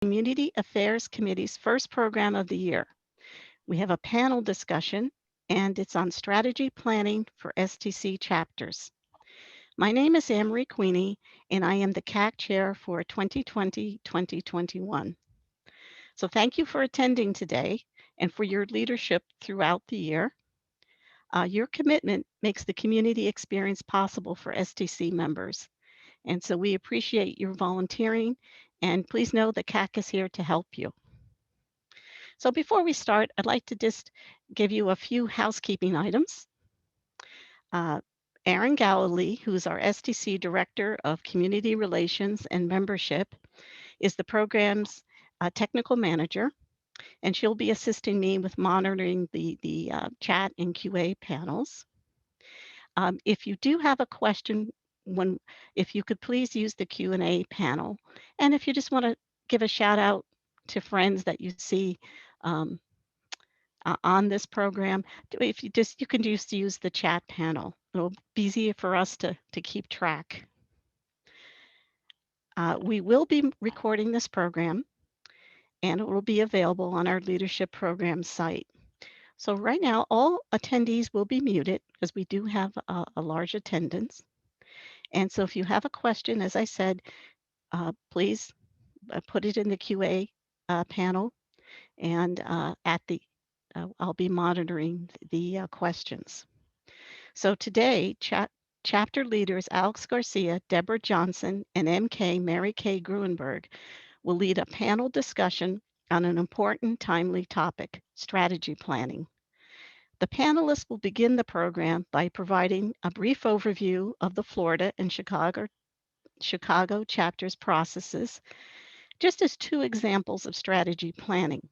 Community Affairs Committee's first program of the year. We have a panel discussion, and it's on strategy planning for STC chapters. My name is MaryKay, and I am the CAC chair for 2020-2021. So thank you for attending today and for your leadership throughout the year. Your commitment makes the community experience possible for STC members. And so we appreciate your volunteering, and please know that CAC is here to help you. So before we start, I'd like to just give you a few housekeeping items. Aaron Galilee, who's our STC Director of Community Relations and Membership, is the program's technical manager, and she'll be assisting me with monitoring the chat and QA panels. If you do have a question, if you could please use the Q&A panel, and if you just want to give a shout out to friends that you see um, on this program, if you can just use the chat panel. It'll be easier for us to keep track. We will be recording this program, and it will be available on our leadership program site. So right now, all attendees will be muted because we do have a large attendance. And so if you have a question, as I said, please put it in the QA panel, and I'll be monitoring the questions. So today, chapter leaders Alex Garcia, Debra Johnson, and MaryKay Grueneberg will lead a panel discussion on an important, timely topic, strategy planning. The panelists will begin the program by providing a brief overview of the Florida and Chicago chapters processes, just as two examples of strategy planning.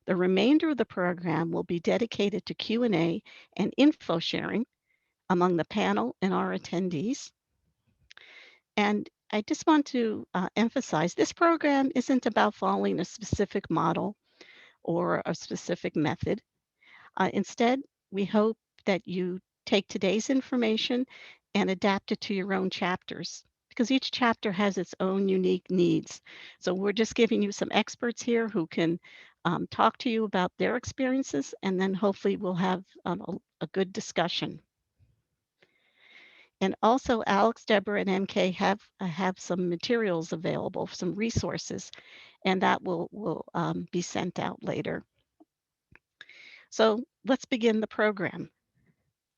The remainder of the program will be dedicated to Q&A and info sharing among the panel and our attendees. And I just want to emphasize this program isn't about following a specific model or a specific method. Instead, we hope that you take today's information and adapt it to your own chapters, because each chapter has its own unique needs. So we're just giving you some experts here who can talk to you about their experiences, and then hopefully we'll have a good discussion. And also, Alex, Debra, and MK have some materials available, some resources, and that will be sent out later. So let's begin the program.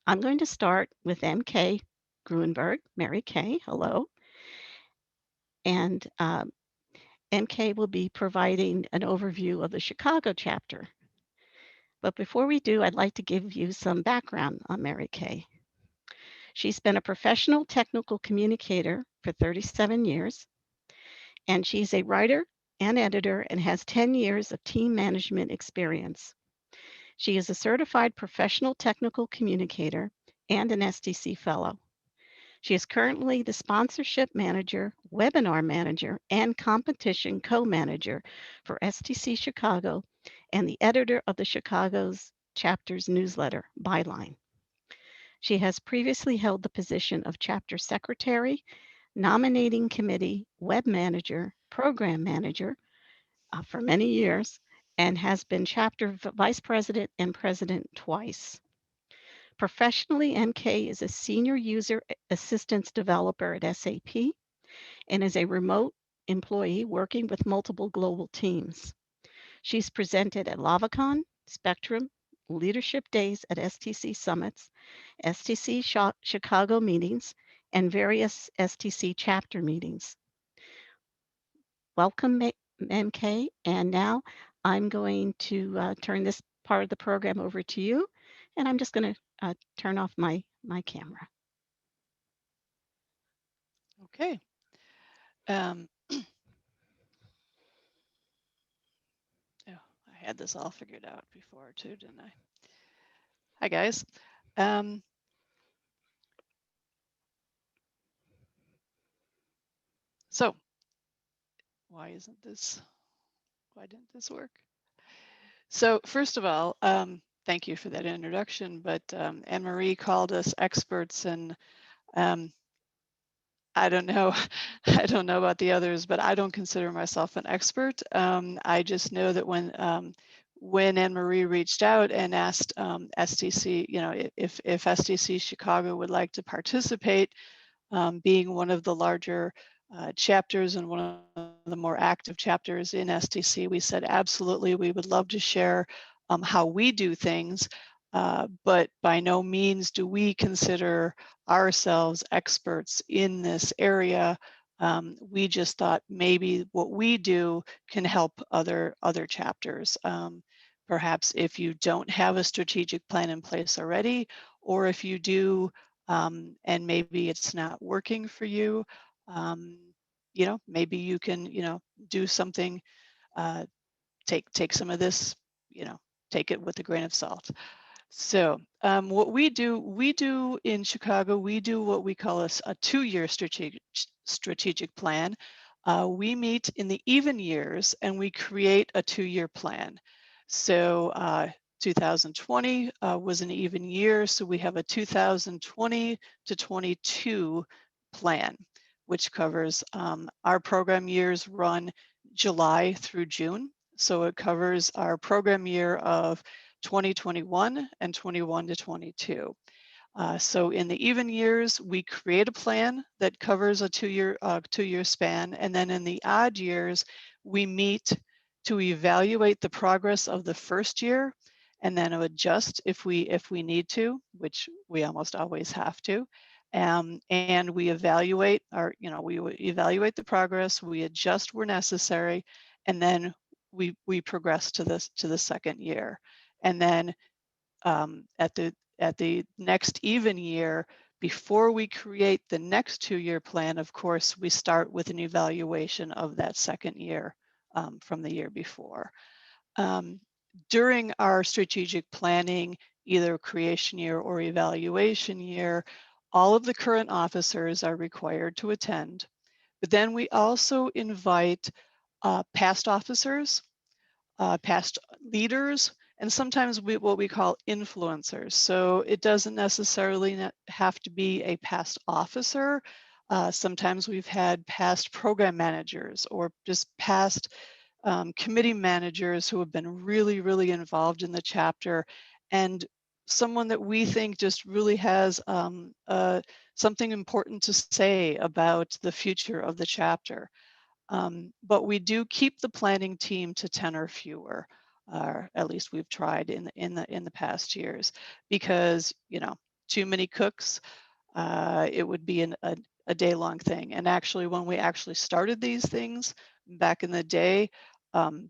I'm going to start with MK Grueneberg, MaryKay, hello. And MK will be providing an overview of the Chicago chapter. But before we do, I'd like to give you some background on MaryKay. She's been a professional technical communicator for 37 years, and she's a writer and editor and has 10 years of team management experience. She is a certified professional technical communicator and an STC fellow. She is currently the sponsorship manager, webinar manager, and competition co-manager for STC Chicago and the editor of the Chicago's chapter's newsletter, Byline. She has previously held the position of chapter secretary, nominating committee, web manager, program manager for many years, and has been chapter vice president and president twice. Professionally, MK is a senior user assistance developer at SAP and is a remote employee working with multiple global teams. She's presented at LavaCon, Spectrum, Leadership Days at STC Summits, STC Chicago meetings, and various STC chapter meetings. Welcome, MK, and now I'm going to turn this part of the program over to you, and I'm just going to turn off my camera. Okay. Oh, I had this all figured out before too, didn't I? Hi, guys. So why didn't this work? So first of all, thank you for that introduction, but Anne-Marie called us experts in I don't know. I don't know about the others, but I don't consider myself an expert. I just know that when Anne-Marie reached out and asked STC, if STC Chicago would like to participate, being one of the larger chapters and one of the more active chapters in STC, we said absolutely, we would love to share how we do things, but by no means do we consider ourselves experts in this area. We just thought maybe what we do can help other chapters. Perhaps if you don't have a strategic plan in place already, or if you do, and maybe it's not working for you, um, maybe you can, do something, uh, take some of this, take it with a grain of salt. So what we do in Chicago, we do what we call a 2-year strategic plan. We meet in the even years and we create a 2-year plan. So 2020 was an even year, so we have a 2020 to 22 plan, which covers our program years run July through June. So it covers our program year of 2021 and 21 to 22. So in the even years, we create a plan that covers a two-year span, and then in the odd years, we meet to evaluate the progress of the first year, and then adjust if we need to, which we almost always have to. And we evaluate we evaluate the progress, we adjust where necessary, and then we progress to the second year. And then at the next even year, before we create the next 2-year plan, of course, we start with an evaluation of that second year from the year before. During our strategic planning, either creation year or evaluation year, all of the current officers are required to attend. But then we also invite past officers, past leaders, and sometimes what we call influencers. So it doesn't necessarily have to be a past officer. Sometimes we've had past program managers or just past committee managers who have been really, really involved in the chapter, and someone that we think just really has something important to say about the future of the chapter. But we do keep the planning team to 10 or fewer, at least we've tried in the past years, because too many cooks, it would be a day-long thing. And actually, when we actually started these things back in the day,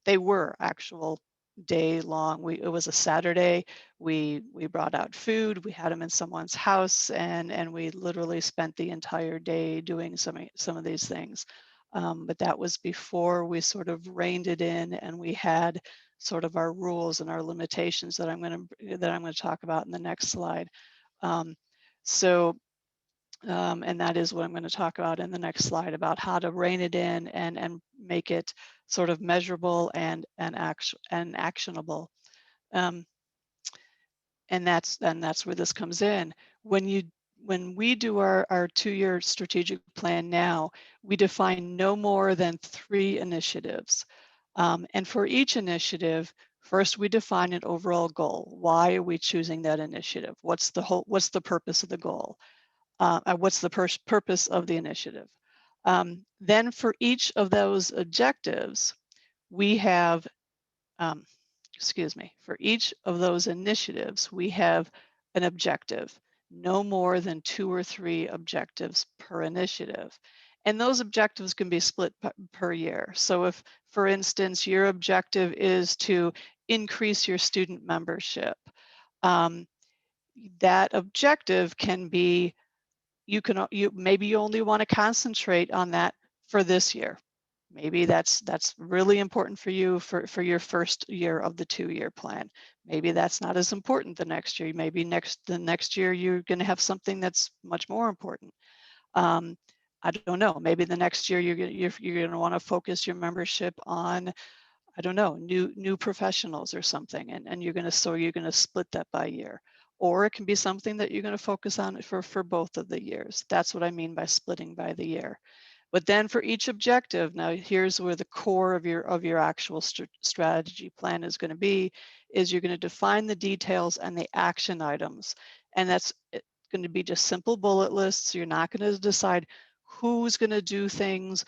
they were actual day-long. It was a Saturday. We brought out food. We had them in someone's house, and we literally spent the entire day doing some of these things. But that was before we sort of reined it in, and we had sort of our rules and our limitations that I'm going to talk about in the next slide. Um, so and that is what I'm going to talk about in the next slide, about how to rein it in and make it sort of measurable and actionable. Um, and that's where this comes in. When we do our 2-year strategic plan now, we define no more than 3 initiatives. And for each initiative, first we define an overall goal. Why are we choosing that initiative? What's the purpose of the goal? What's the purpose of the initiative? Then for each of those objectives, we have, for each of those initiatives, we have an objective, no more than 2 or 3 objectives per initiative. And those objectives can be split per year. So if, for instance, your objective is to increase your student membership, that objective can be, maybe you only want to concentrate on that for this year. Maybe that's really important for you for your first year of the 2-year plan. Maybe that's not as important the next year. Maybe the next year you're going to have something that's much more important. I don't know. Maybe the next year you're going to want to focus your membership on, I don't know, new professionals or something, and you're going to split that by year. or it can be something that you're going to focus on for both of the years. That's what I mean by splitting by the year. But then for each objective, now here's where the core of your actual strategy plan is going to be, is you're going to define the details and the action items. And that's going to be just simple bullet lists. You're not going to decide who's going to do things,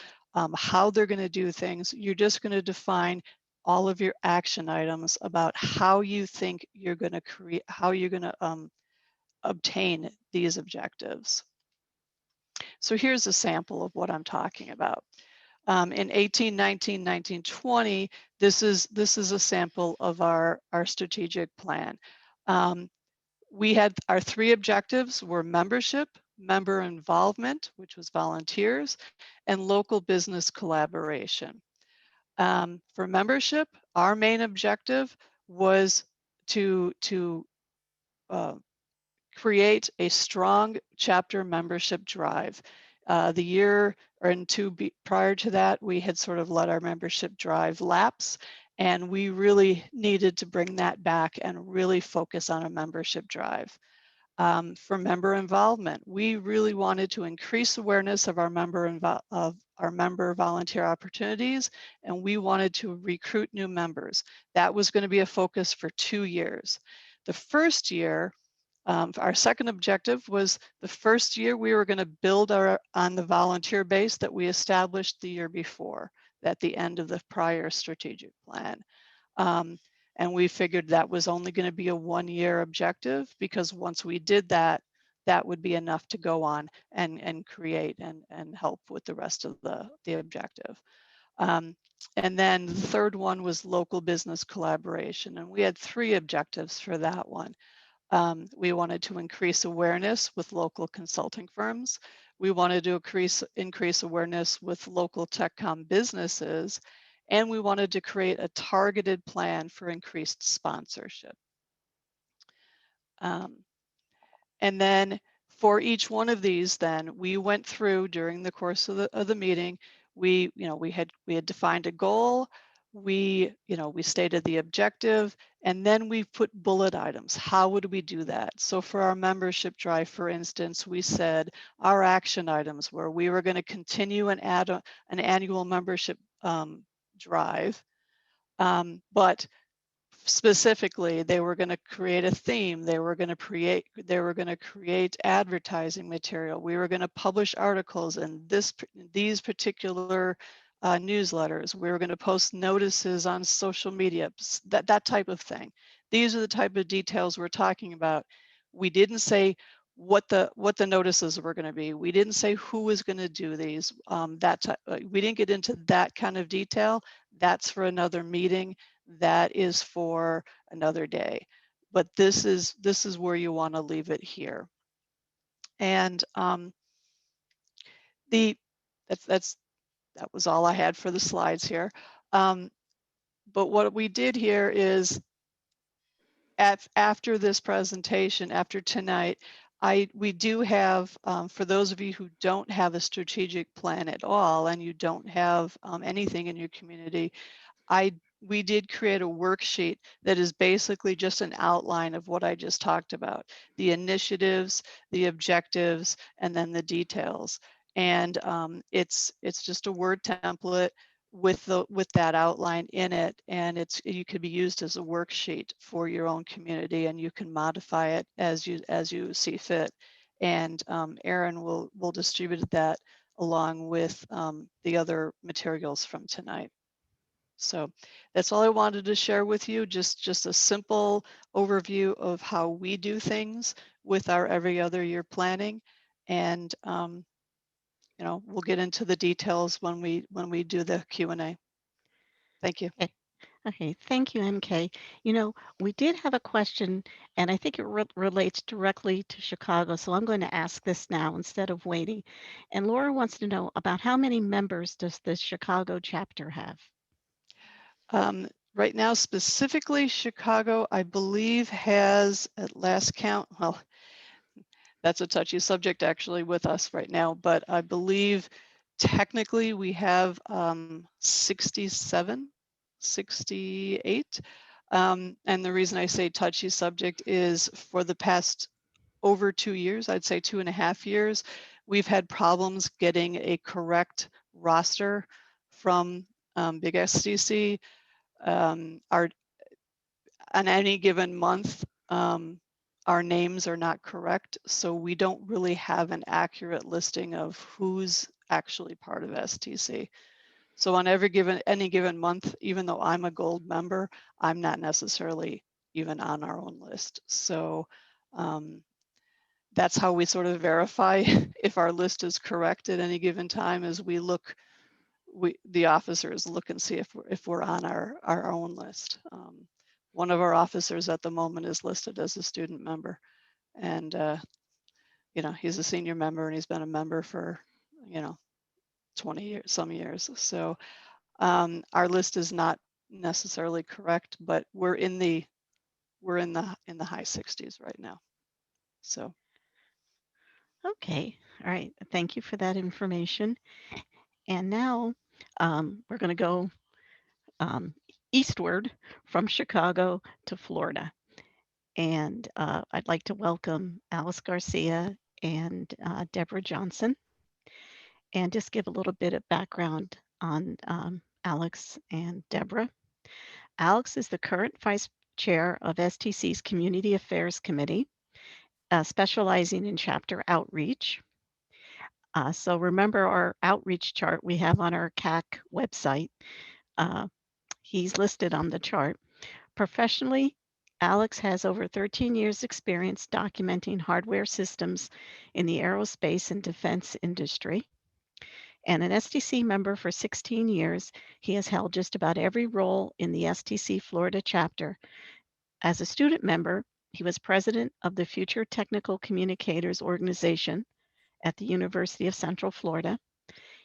how they're going to do things. You're just going to define all of your action items about how you think you're going to create, how you're going to obtain these objectives. So here's a sample of what I'm talking about. In 18, 19, 19, 20, this is a sample of our strategic plan. We had our 3 objectives were membership, member involvement, which was volunteers, and local business collaboration. For membership, our main objective was to create a strong chapter membership drive. The year or prior to that, we had sort of let our membership drive lapse, and we really needed to bring that back and really focus on a membership drive. For member involvement, we really wanted to increase awareness of our member volunteer opportunities, and we wanted to recruit new members. That was going to be a focus for 2 years. The first year, our second objective was the first year we were going to build on the volunteer base that we established the year before, at the end of the prior strategic plan. And we figured that was only going to be a 1-year objective, because once we did that, that would be enough to go on and create and help with the rest of the objective. And then the third one was local business collaboration, and we had 3 objectives for that one. We wanted to increase awareness with local consulting firms. We wanted to increase awareness with local TechCom businesses, and we wanted to create a targeted plan for increased sponsorship. And then for each one of these, then we went through during the course of the meeting. We had defined a goal. We stated the objective, and then we put bullet items. How would we do that? So for our membership drive, for instance, we said our action items were we were going to continue and add an annual membership drive, but specifically they were going to create a theme. They were going to create advertising material. We were going to publish articles in these particular newsletters. We were going to post notices on social media, that type of thing. These are the type of details we're talking about. We didn't say what the notices were going to be. We didn't say who was going to do these. We didn't get into that kind of detail. That's for another meeting. That is for another day. But this is where you want to leave it here. And that was all I had for the slides here. But what we did here is after this presentation, after tonight, we do have, for those of you who don't have a strategic plan at all and you don't have anything in your community, we did create a worksheet that is basically just an outline of what I just talked about, the initiatives, the objectives, and then the details. And it's just a Word template with that outline in it, and you could be used as a worksheet for your own community, and you can modify it as you see fit. And Erin will distribute that along with the other materials from tonight. So that's all I wanted to share with you, just a simple overview of how we do things with our every other year planning. And we'll get into the details when we do the Q&A. Thank you. Okay, thank you, MK. We did have a question, and I think it relates directly to Chicago, so I'm going to ask this now instead of waiting. And Laura wants to know about how many members does the Chicago chapter have? Right now, specifically Chicago, I believe has, at last count, well, that's a touchy subject actually with us right now, but I believe technically we have 67, 68. And the reason I say touchy subject is for the past over 2 years, I'd say 2.5 years, we've had problems getting a correct roster from Big STC. Our on any given month, our names are not correct, so we don't really have an accurate listing of who's actually part of STC. So on any given month, even though I'm a gold member, I'm not necessarily even on our own list. So that's how we sort of verify if our list is correct at any given time, as the officers look and see if we're on our own list. One of our officers at the moment is listed as a student member, and you know, he's a senior member and he's been a member for, you know, 20 years, some years. So our list is not necessarily correct, but we're in the high 60s right now. So Okay, all right. Thank you for that information. And now we're going to go um, eastward from Chicago to Florida. And I'd like to welcome Alex Garcia and Debra Johnson, and just give a little bit of background on Alex and Debra. Alex is the current vice chair of STC's Community Affairs Committee, specializing in chapter outreach. So remember our outreach chart we have on our CAC website. Uh, he's listed on the chart. Professionally, Alex has over 13 years experience documenting hardware systems in the aerospace and defense industry. And an STC member for 16 years, he has held just about every role in the STC Florida chapter. As a student member, he was president of the Future Technical Communicators Organization at the University of Central Florida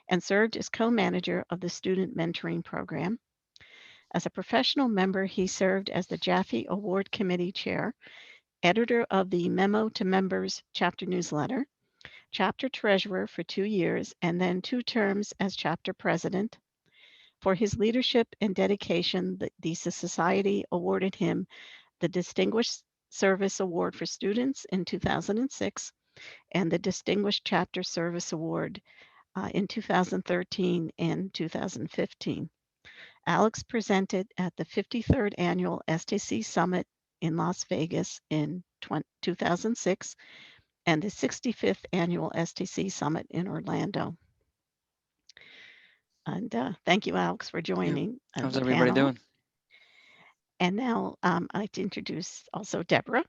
and served as co-manager of the Student Mentoring Program. As a professional member, he served as the Jaffe Award Committee Chair, editor of the Memo to Members chapter newsletter, chapter treasurer for 2 years, and then 2 terms as chapter president. For his leadership and dedication, the Society awarded him the Distinguished Service Award for Students in 2006 and the Distinguished Chapter Service Award in 2013 and 2015. Alex presented at the 53rd Annual STC Summit in Las Vegas in 2006 and the 65th Annual STC Summit in Orlando. And thank you, Alex, for joining How's the everybody panel. doing? And now I'd like to introduce also Debra.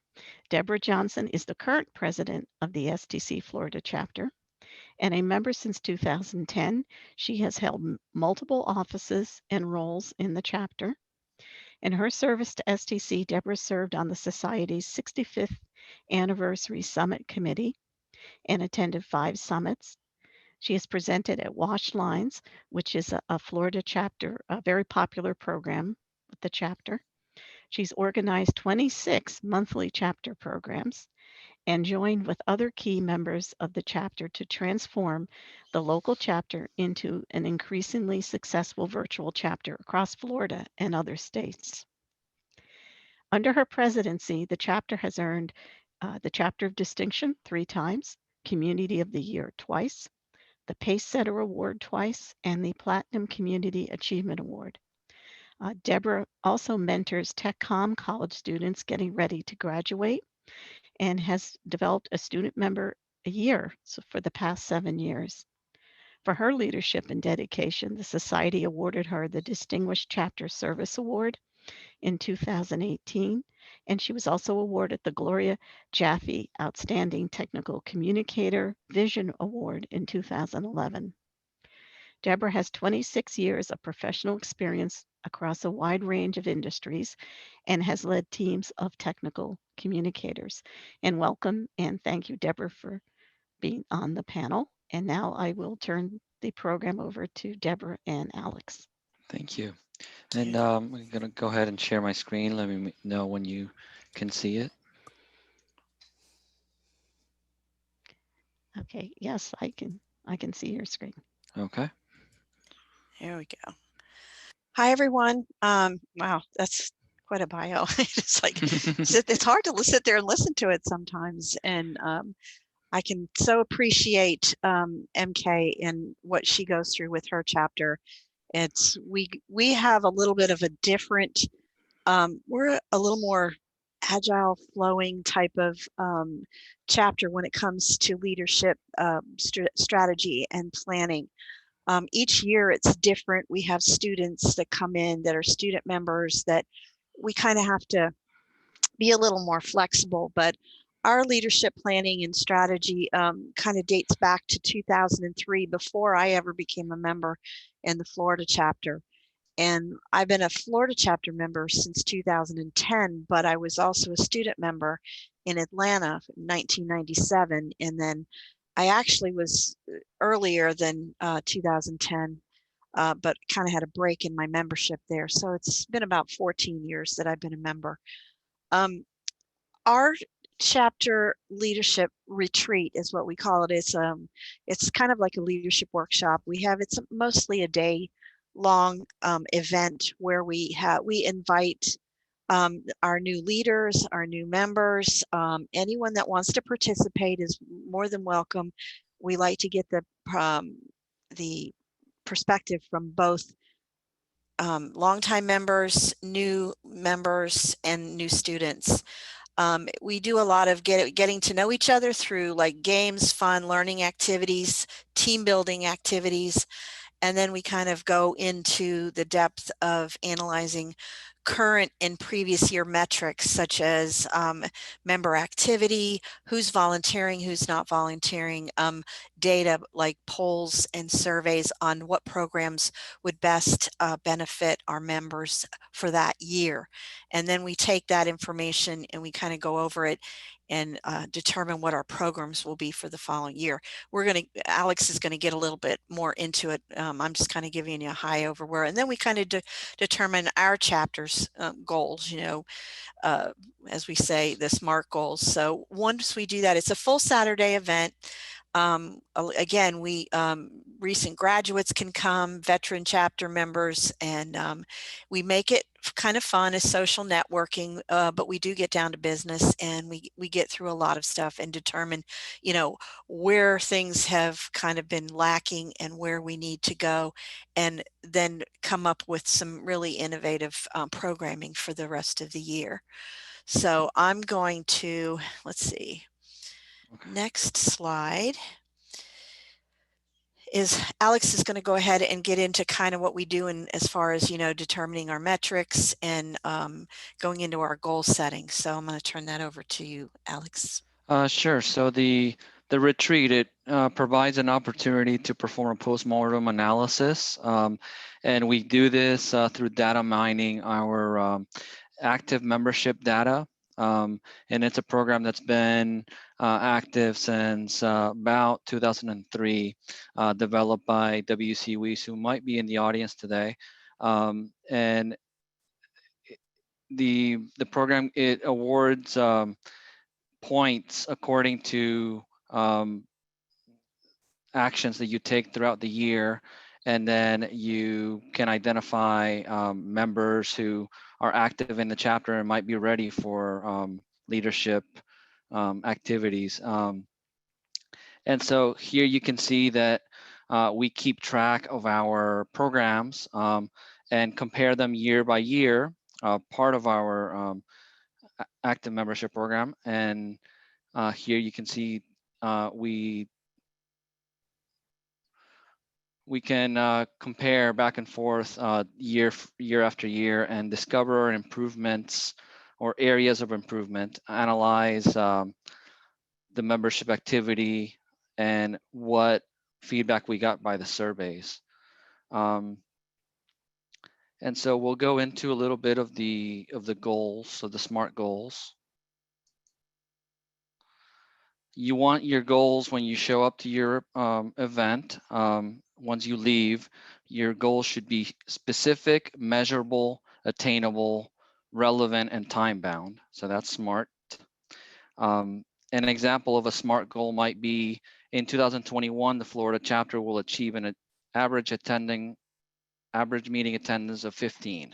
Debra Johnson is the current president of the STC Florida chapter and a member since 2010. She has held multiple offices and roles in the chapter. In her service to STC, Debra served on the Society's 65th Anniversary Summit Committee and attended 5 summits. She has presented at Wash Lines, which is a Florida chapter, a very popular program with the chapter. She's organized 26 monthly chapter programs and joined with other key members of the chapter to transform the local chapter into an increasingly successful virtual chapter across Florida and other states. Under her presidency, the chapter has earned the Chapter of Distinction 3 times, Community of the Year twice, the Pace Setter Award twice, and the Platinum Community Achievement Award. Debra also mentors TechCom college students getting ready to graduate and has developed a student member a year for the past 7 years. For her leadership and dedication, the Society awarded her the Distinguished Chapter Service Award in 2018, and she was also awarded the Gloria Jaffe Outstanding Technical Communicator Vision Award in 2011. Debra has 26 years of professional experience across a wide range of industries and has led teams of technical communicators. And welcome and thank you, Debra, for being on the panel. And now I will turn the program over to Debra and Alex. Thank you. And I'm going to go ahead and share my screen. Let me know when you can see it. Okay, yes, I can see your screen. Okay. Here we go. Hi, everyone. Wow, that's quite a bio. It's like, it's hard to sit there and listen to it sometimes. And I can so appreciate MK and what she goes through with her chapter. It's, we have a little bit of a different, we're a little more agile flowing type of chapter when it comes to leadership strategy and planning. Each year it's different. We have students that come in that are student members that we kind of have to be a little more flexible, but our leadership planning and strategy kind of dates back to 2003, before I ever became a member in the Florida chapter. And I've been a Florida chapter member since 2010, but I was also a student member in Atlanta in 1997. And then I actually was earlier than 2010, but kind of had a break in my membership there. So it's been about 14 years that I've been a member. Our chapter leadership retreat is what we call it. It's kind of like a leadership workshop. It's mostly a day long event where we invite our new leaders, our new members, anyone that wants to participate is more than welcome. We like to get the perspective from both longtime members, new members, and new students. We do a lot of getting to know each other through like games, fun, learning activities, team building activities. And then we kind of go into the depth of analyzing current and previous year metrics, such as member activity, who's volunteering, who's not volunteering, data like polls and surveys on what programs would best benefit our members for that year. And then we take that information and we kind of go over it and determine what our programs will be for the following year. Alex is going to get a little bit more into it. I'm just kind of giving you a high overview, and then we kind of determine our chapter's goals, as we say, the SMART goals. So once we do that, it's a full Saturday event. Again, recent graduates can come, veteran chapter members, and we make it kind of fun as social networking, but we do get down to business, and we get through a lot of stuff and determine, where things have kind of been lacking and where we need to go, and then come up with some really innovative programming for the rest of the year. So I'm going to, let's see. Next slide is Alex is going to go ahead and get into kind of what we do in as far as, determining our metrics and going into our goal setting. So I'm going to turn that over to you, Alex. Sure. So the retreat, it provides an opportunity to perform a postmortem analysis. And we do this through data mining our active membership data. And it's a program that's been active since about 2003, developed by W.C. Weiss, who might be in the audience today. And the program, it awards points according to actions that you take throughout the year, and then you can identify members who are active in the chapter and might be ready for leadership activities. And so here you can see that we keep track of our programs and compare them year by year, part of our active membership program. And here you can see we can compare back and forth year after year and discover improvements or areas of improvement, analyze the membership activity and what feedback we got by the surveys. And so we'll go into a little bit of the goals, so the SMART goals. You want your goals when you show up to your event. Once you leave, your goals should be specific, measurable, attainable, relevant, and time-bound. So that's SMART. An example of a SMART goal might be in 2021, the Florida chapter will achieve an average meeting attendance of 15.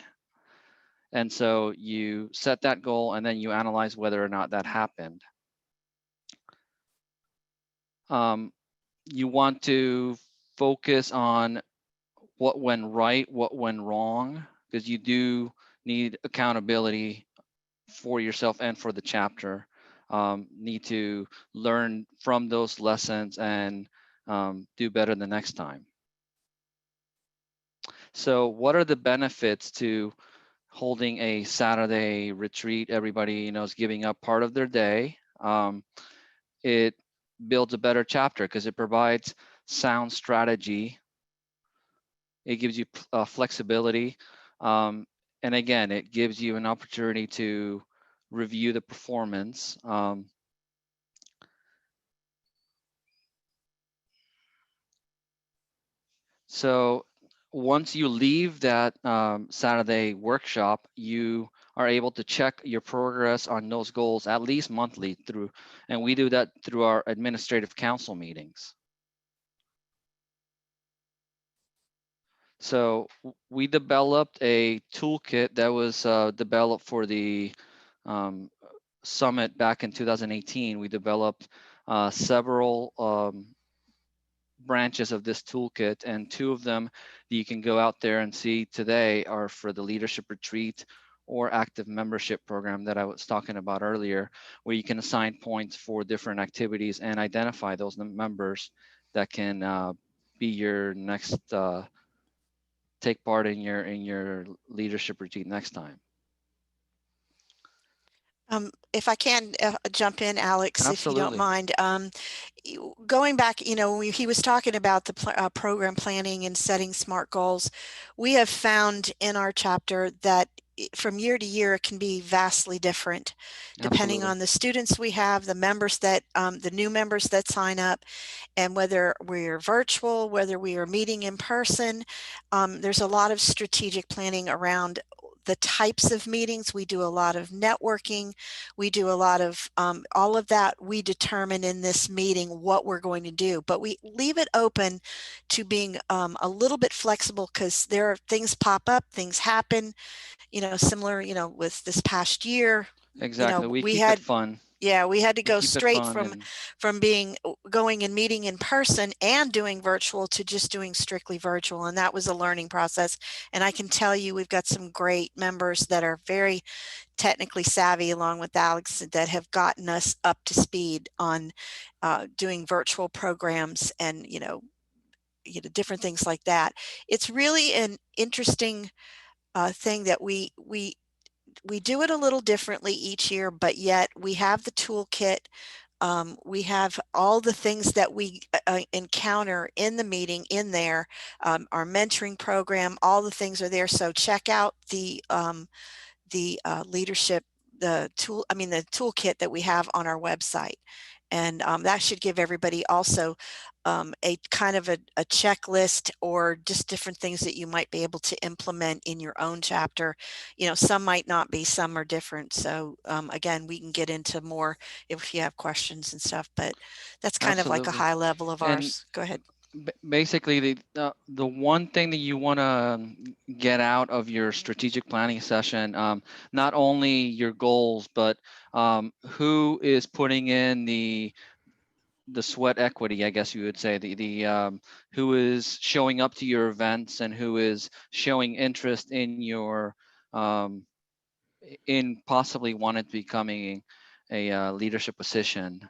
And so you set that goal and then you analyze whether or not that happened. You want to focus on what went right, what went wrong, because you do need accountability for yourself and for the chapter. Need to learn from those lessons and do better the next time. So what are the benefits to holding a Saturday retreat? Everybody, is giving up part of their day. It builds a better chapter because it provides sound strategy. It gives you flexibility. And again, it gives you an opportunity to review the performance. So once you leave that Saturday workshop, you are able to check your progress on those goals at least monthly and we do that through our administrative council meetings. So we developed a toolkit that was developed for the summit back in 2018. We developed several branches of this toolkit, and two of them that you can go out there and see today are for the leadership retreat or active membership program that I was talking about earlier, where you can assign points for different activities and identify those members that can be your next take part in your leadership retreat next time. If I can jump in, Alex, if you don't Absolutely. mind. Going back, he was talking about the program planning and setting SMART goals. We have found in our chapter that from year to year, it can be vastly different, depending Absolutely. on the students we have, the members that, the new members that sign up, and whether we're virtual, whether we are meeting in person. There's a lot of strategic planning around the types of meetings. We do a lot of networking. We do a lot of all of that. We determine in this meeting what we're going to do, but we leave it open to being a little bit flexible because there are things pop up, things happen, similar, with this past year. Exactly. We keep had it fun. Yeah, we had to go keep it straight fun from going and meeting in person and doing virtual to just doing strictly virtual. And that was a learning process. And I can tell you, we've got some great members that are very technically savvy, along with Alex, that have gotten us up to speed on doing virtual programs and, different things like that. It's really an interesting thing that we do it a little differently each year, but yet we have the toolkit. We have all the things that we encounter in the meeting in there. Our mentoring program, all the things are there. So check out the leadership, the toolkit that we have on our website. And that should give everybody also a kind of a checklist or just different things that you might be able to implement in your own chapter. Some might not be, some are different. So again, we can get into more if you have questions and stuff, but that's kind of like a high level of ours. Go ahead. Basically, the one thing that you want to get out of your strategic planning session, not only your goals, but who is putting in the sweat equity, I guess you would say, who is showing up to your events and who is showing interest in your in possibly wanting to becoming a leadership position.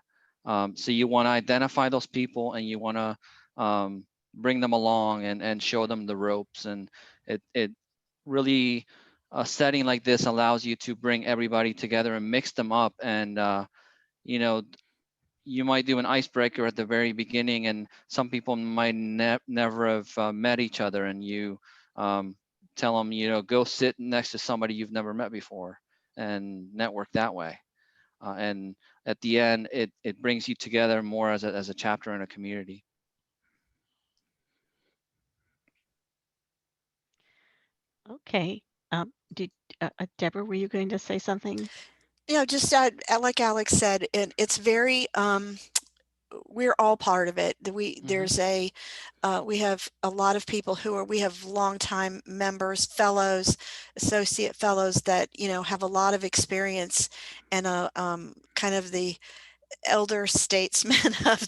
So you want to identify those people and you want to bring them along and show them the ropes. And it really, a setting like this allows you to bring everybody together and mix them up. And you might do an icebreaker at the very beginning, and some people might never have met each other, and you tell them, go sit next to somebody you've never met before and network that way. And at the end, it brings you together more as a chapter in a community. Okay. Deborah, were you going to say something? Just like Alex said, it's very we're all part of it. Mhm. There's we have a lot of people we have longtime members, fellows, associate fellows that, you know, have a lot of experience and kind of the elder statesmen of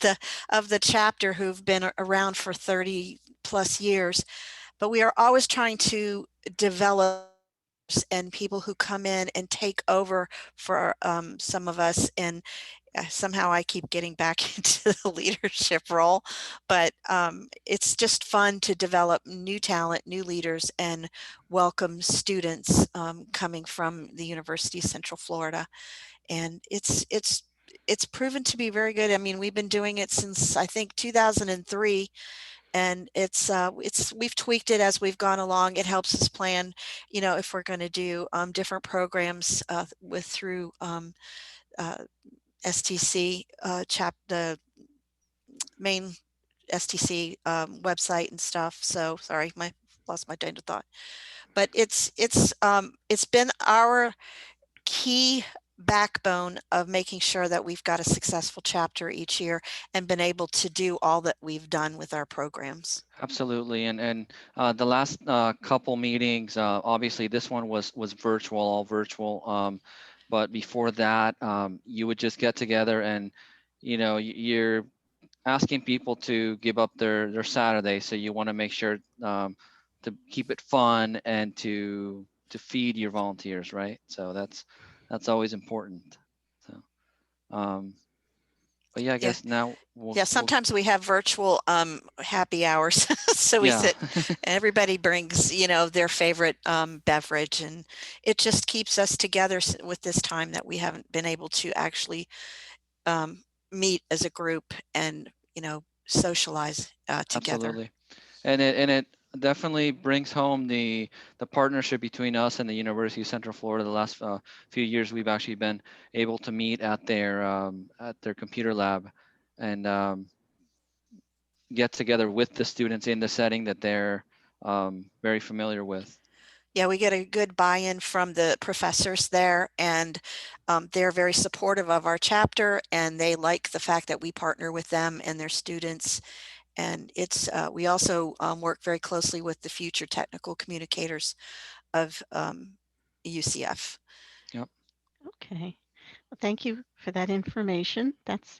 the chapter who've been around for 30 plus years. But we are always trying to develop and people who come in and take over for some of us, and somehow I keep getting back into the leadership role, but it's just fun to develop new talent, new leaders, and welcome students coming from the University of Central Florida. And it's proven to be very good. I mean, we've been doing it since I think 2003, and we've tweaked it as we've gone along. It helps us plan, you know, if we're going to do different programs through STC the main STC website and stuff. So sorry, lost my train of thought. But it's been our key backbone of making sure that we've got a successful chapter each year and been able to do all that we've done with our programs. Absolutely, and the last couple meetings, obviously this one was virtual, all virtual. But before that, you would just get together and, you know, you're asking people to give up their Saturday, so you want to make sure to keep it fun and to feed your volunteers, right? So that's always important. So, but yeah, I guess now we'll sometimes we have virtual happy hours. So we sit and everybody brings, you know, their favorite beverage, and it just keeps us together with this time that we haven't been able to actually meet as a group and, you know, socialize together. Absolutely. And it definitely brings home the partnership between us and the University of Central Florida. The last few years, we've actually been able to meet at their computer lab and get together with the students in the setting that they're very familiar with. Yeah, we get a good buy-in from the professors there, and they're very supportive of our chapter, and they like the fact that we partner with them and their students. And it's we also work very closely with the future technical communicators of UCF. Yep. Okay. Well, thank you for that information. That's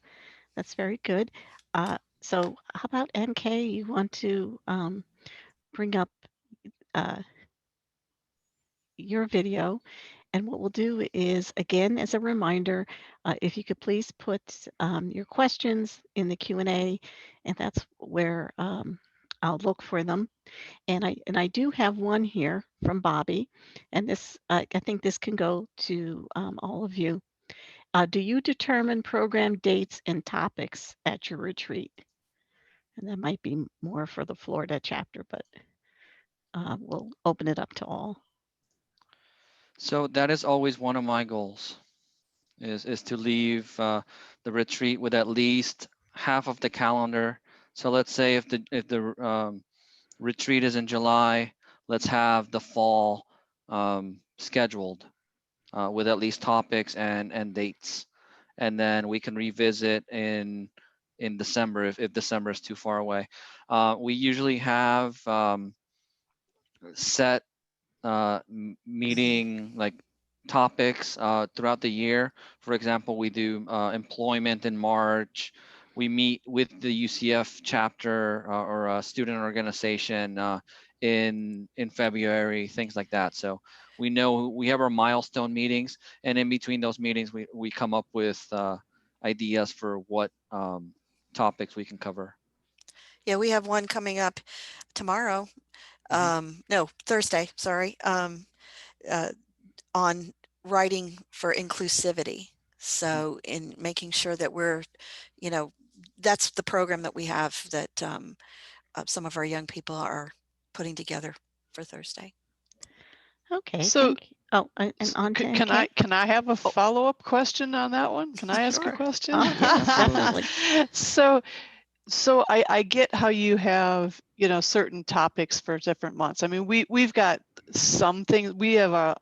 very good. So how about MK? You want to bring up your video, and what we'll do is, again, as a reminder, if you could please put your questions in the Q&A, and that's where I'll look for them. And I do have one here from Bobby, and this I think this can go to all of you. Do you determine program dates and topics at your retreat? And that might be more for the Florida chapter, but we'll open it up to all. So that is always one of my goals, is to leave the retreat with at least half of the calendar. So let's say if the retreat is in July, let's have the fall scheduled with at least topics and dates, and then we can revisit in December if December is too far away. We usually have set meeting like topics throughout the year. For example, we do employment in March. We meet with the UCF chapter or a student organization in February, things like that. So we know we have our milestone meetings, and in between those meetings, we come up with ideas for what topics we can cover. Yeah, we have one coming up tomorrow. No, Thursday, sorry, on writing for inclusivity. So in making sure that we're, you know, that's the program that we have that some of our young people are putting together for Thursday. Okay, So, thank you. Oh, and on to MK? can I have a follow-up question on that one? Can I ask a Sure. question? Oh, yes, definitely. So I get how you have, you know, certain topics for different months. I mean, we've got some things. We have a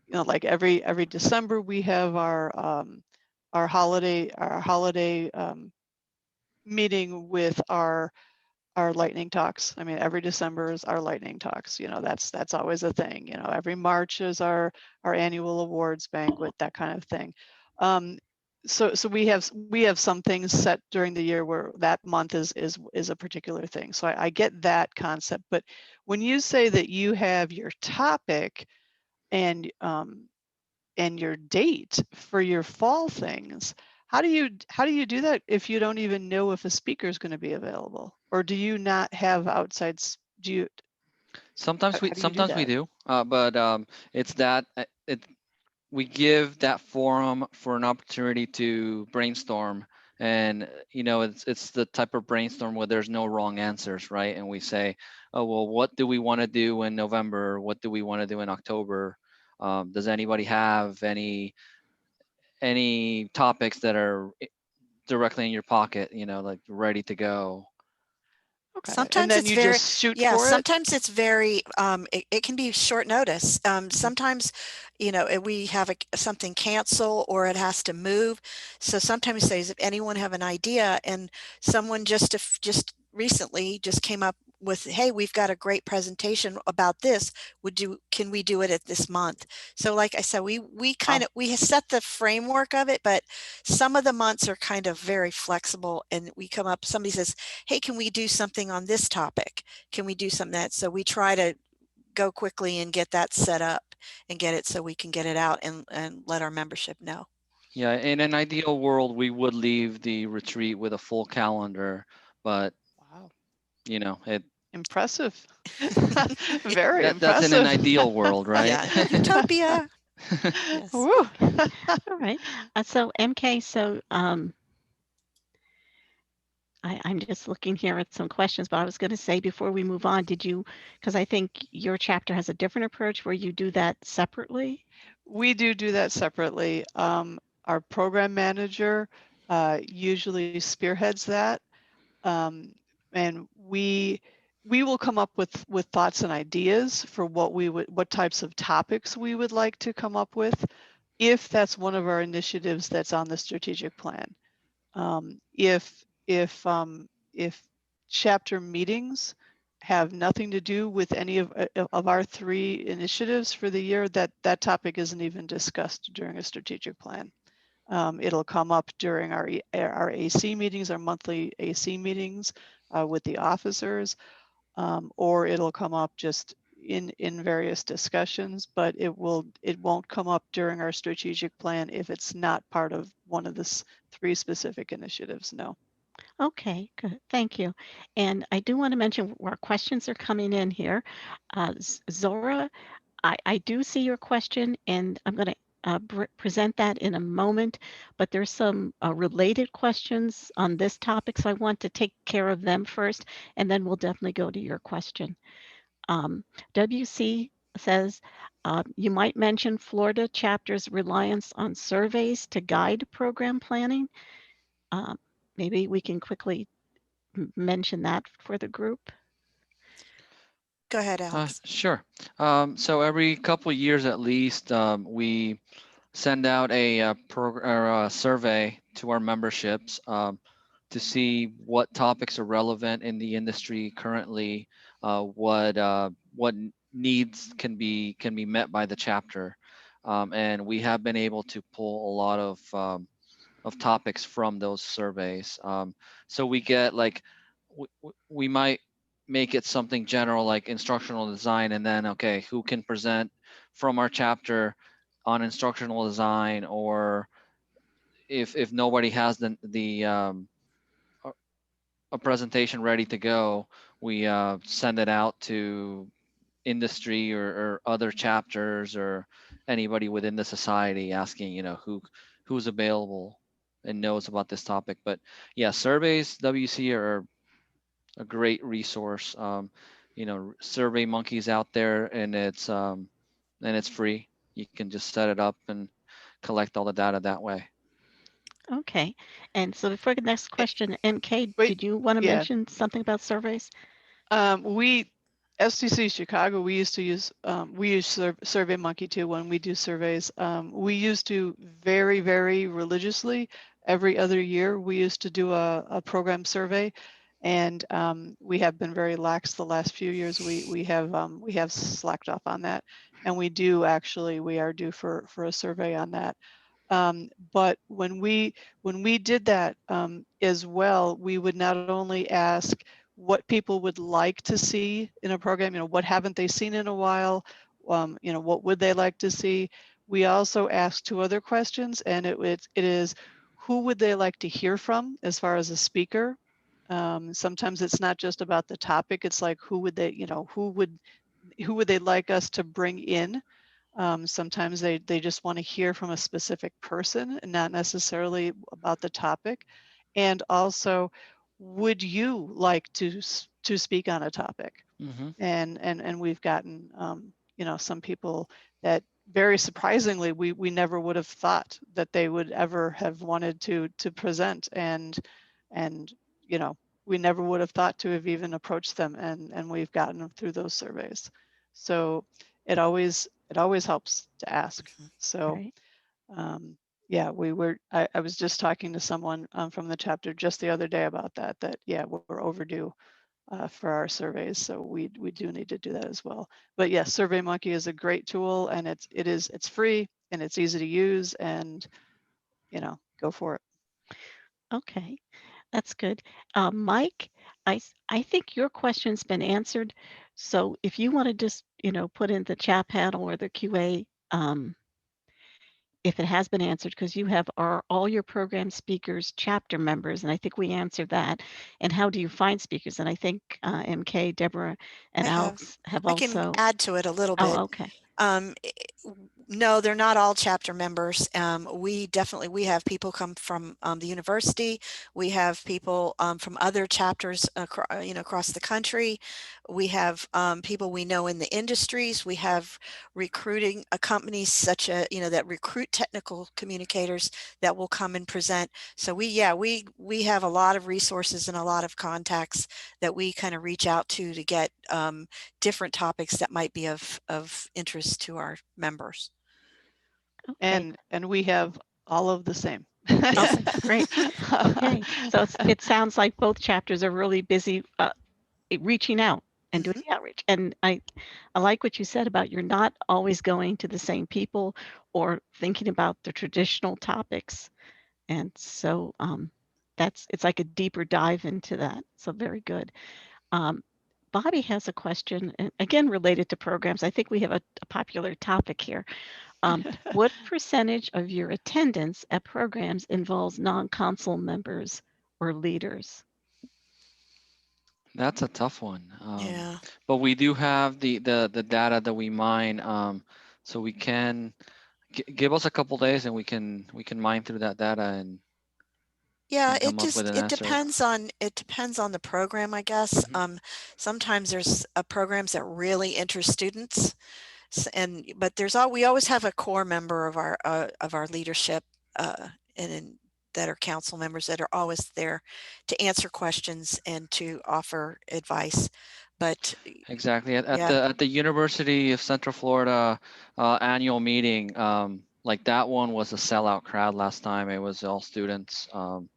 you know, like every December we have our holiday meeting with our lightning talks. I mean, every December is our lightning talks. You know, that's always a thing. You know, every March is our annual awards banquet, that kind of thing. So we have some things set during the year where that month is a particular thing. So I get that concept. But when you say that you have your topic and your date for your fall things, how do you do that if you don't even know if a speaker is going to be available, or do you not have outside? Do you? Sometimes How do you do we that? do, but it's that we give that forum for an opportunity to brainstorm, and you know, it's the type of brainstorm where there's no wrong answers, right? And we say, oh well, what do we want to do in November? What do we want to do in October? Does anybody have any topics that are directly in your pocket, you know, like ready to go? Okay, and Sometimes then it's you very, just shoot yeah, for it. sometimes it's very, it can be short notice. Sometimes, you know, we have something cancel or it has to move. So sometimes it says, if anyone have an idea, and someone just recently just came up with, hey, we've got a great presentation about this. Can we do it at this month? So like I said, we kind of, we set the framework of it, but some of the months are kind of very flexible, and we come up, somebody says, hey, can we do something on this topic? Can we do something that, so we try to go quickly and get that set up and get it so we can get it out and let our membership know. Yeah, in an ideal world, we would leave the retreat with a full calendar, but Wow, you know, it impressive. Very that's in an impressive. ideal world, right? Yeah, utopia. Yes. Woo. All right. So MK, so I'm just looking here at some questions, but I was going to say before we move on, did you, because I think your chapter has a different approach where you do that separately? We do that separately. Our program manager usually spearheads that, and we will come up with thoughts and ideas for what types of topics we would like to come up with, if that's one of our initiatives that's on the strategic plan. If chapter meetings have nothing to do with any of our 3 initiatives for the year, that topic isn't even discussed during a strategic plan. It'll come up during our AC meetings, our monthly AC meetings with the officers, or it'll come up just in various discussions, but it won't come up during our strategic plan if it's not part of one of the 3 specific initiatives. No. Okay, good. Thank you. And I do want to mention where questions are coming in here. Zora, I do see your question, and I'm going to present that in a moment, but there's some related questions on this topic, so I want to take care of them first, and then we'll definitely go to your question. WC says, you might mention Florida chapter's reliance on surveys to guide program planning. Maybe we can quickly mention that for the group. Go ahead, Alex. Sure. So every couple of years at least, we send out a survey to our memberships to see what topics are relevant in the industry currently, what needs can be met by the chapter, and we have been able to pull a lot of topics from those surveys. So we get like we might make it something general like instructional design, and then okay, who can present from our chapter on instructional design, or if nobody has a presentation ready to go, we send it out to industry or other chapters or anybody within the society asking, you know, who's available and knows about this topic. But yeah, surveys, WC, are a great resource. You know, Survey Monkey's out there, and it's free. You can just set it up and collect all the data that way. Okay. And so before the next question, MK, Wait, did you want to yeah. mention something about surveys? STC Chicago, we used to use SurveyMonkey too when we do surveys. We used to very religiously every other year. We used to do a program survey, and we have been very lax the last few years. We have slacked off on that, and we are due for a survey on that. But when we did that as well, we would not only ask what people would like to see in a program, what haven't they seen in a while, what would they like to see. We also ask two other questions, and it is who would they like to hear from as far as a speaker. Sometimes it's not just about the topic, it's like who would they, who would they like us to bring in. Sometimes they just want to hear from a specific person and not necessarily about the topic. And also, would you like to speak on a topic? Mm-hmm. And we've gotten some people that very surprisingly we never would have thought that they would ever have wanted to present, and we never would have thought to have even approached them, and we've gotten them through those surveys. So it always helps to ask. So Right. yeah, I was just talking to someone from the chapter just the other day about that yeah, we're overdue for our surveys, so we do need to do that as well. But yes, SurveyMonkey is a great tool, and it's free and it's easy to use, and go for it. Okay, that's good. Mike, I think your question's been answered. So if you want to just, put in the chat panel or the QA, if it has been answered, because you have all your program speakers chapter members, and I think we answered that. And how do you find speakers? And I think MK, Deborah, and Alex have I can also. add to it a little bit. Oh, okay. No, they're not all chapter members. We have people come from the university. We have people from other chapters, across the country. We have people we know in the industries. We have recruiting companies such as, that recruit technical communicators that will come and present. So we have a lot of resources and a lot of contacts that we kind of reach out to get different topics that might be of interest to our members. Okay. And we have all of the same. Okay, great. Okay, so it sounds like both chapters are really busy reaching out and doing outreach. And I like what you said about you're not always going to the same people or thinking about the traditional topics. And so it's like a deeper dive into that. So very good. Bobby has a question, again related to programs. I think we have a popular topic here. What percentage of your attendance at programs involves non-council members or leaders? That's a tough one. Yeah. But we do have the data that we mine, so we can give us a couple days and we can mine through that data and come up with an answer. It depends on the program, I guess. Sometimes there's programs that really interest students, but we always have a core member of our leadership and that are council members that are always there to answer questions and to offer advice. But exactly at the University of Central Florida annual meeting, like that one was a sellout crowd last time. It was all students. So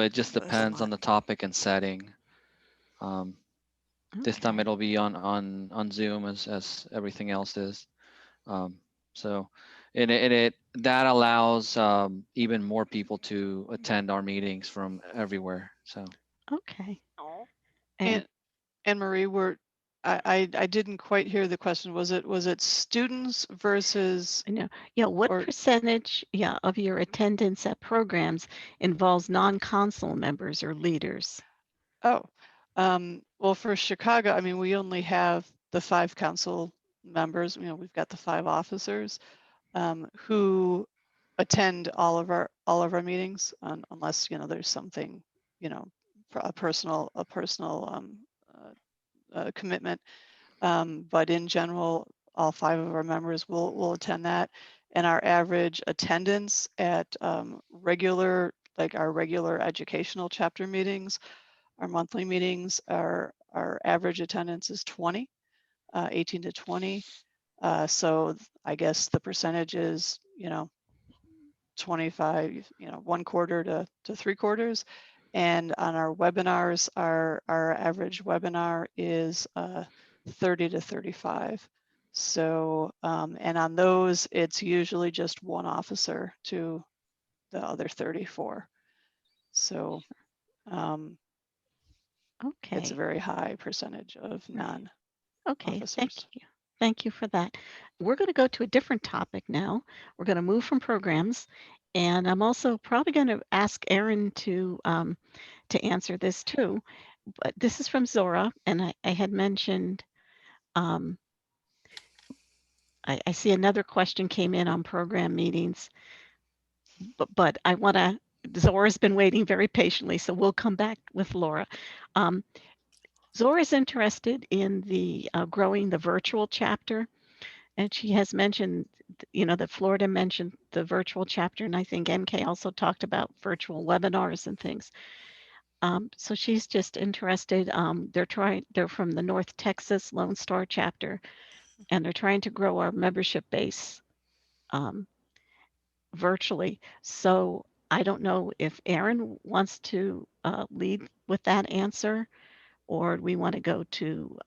it just depends on the topic and setting. This time it'll be on Zoom as everything else is. So that allows even more people to attend our meetings from everywhere. So okay. And Marie, I didn't quite hear the question. Was it students versus? No. Yeah. What percentage of your attendance at programs involves non-council members or leaders? Oh, well, for Chicago, I mean, we only have the 5 council members. We've got the 5 officers who attend all of our meetings, unless there's something, a personal commitment. But in general, all 5 of our members will attend that, and our average attendance at our regular educational chapter meetings our monthly meetings, our average attendance is 20, 18 to 20. So I guess the percentage is, 25, 1/4 to 3/4. And on our webinars, our average webinar is 30 to 35. So, and on those, it's usually just one officer to the other 34. So it's a Okay. very high percentage of Okay. non-officers. Thank you. Thank you for that. We're going to go to a different topic now. We're going to move from programs, and I'm also probably going to ask Erin to answer this too. But this is from Zora, and I had mentioned. I see another question came in on program meetings, but I want to. Zora's been waiting very patiently, so we'll come back with Laura. Zora's interested in the growing the virtual chapter. And she has mentioned, that Florida mentioned the virtual chapter, and I think MK also talked about virtual webinars and things. So she's just interested. They're from the North Texas Lone Star chapter, and they're trying to grow our membership base virtually. So I don't know if Erin wants to lead with that answer, or we want to go to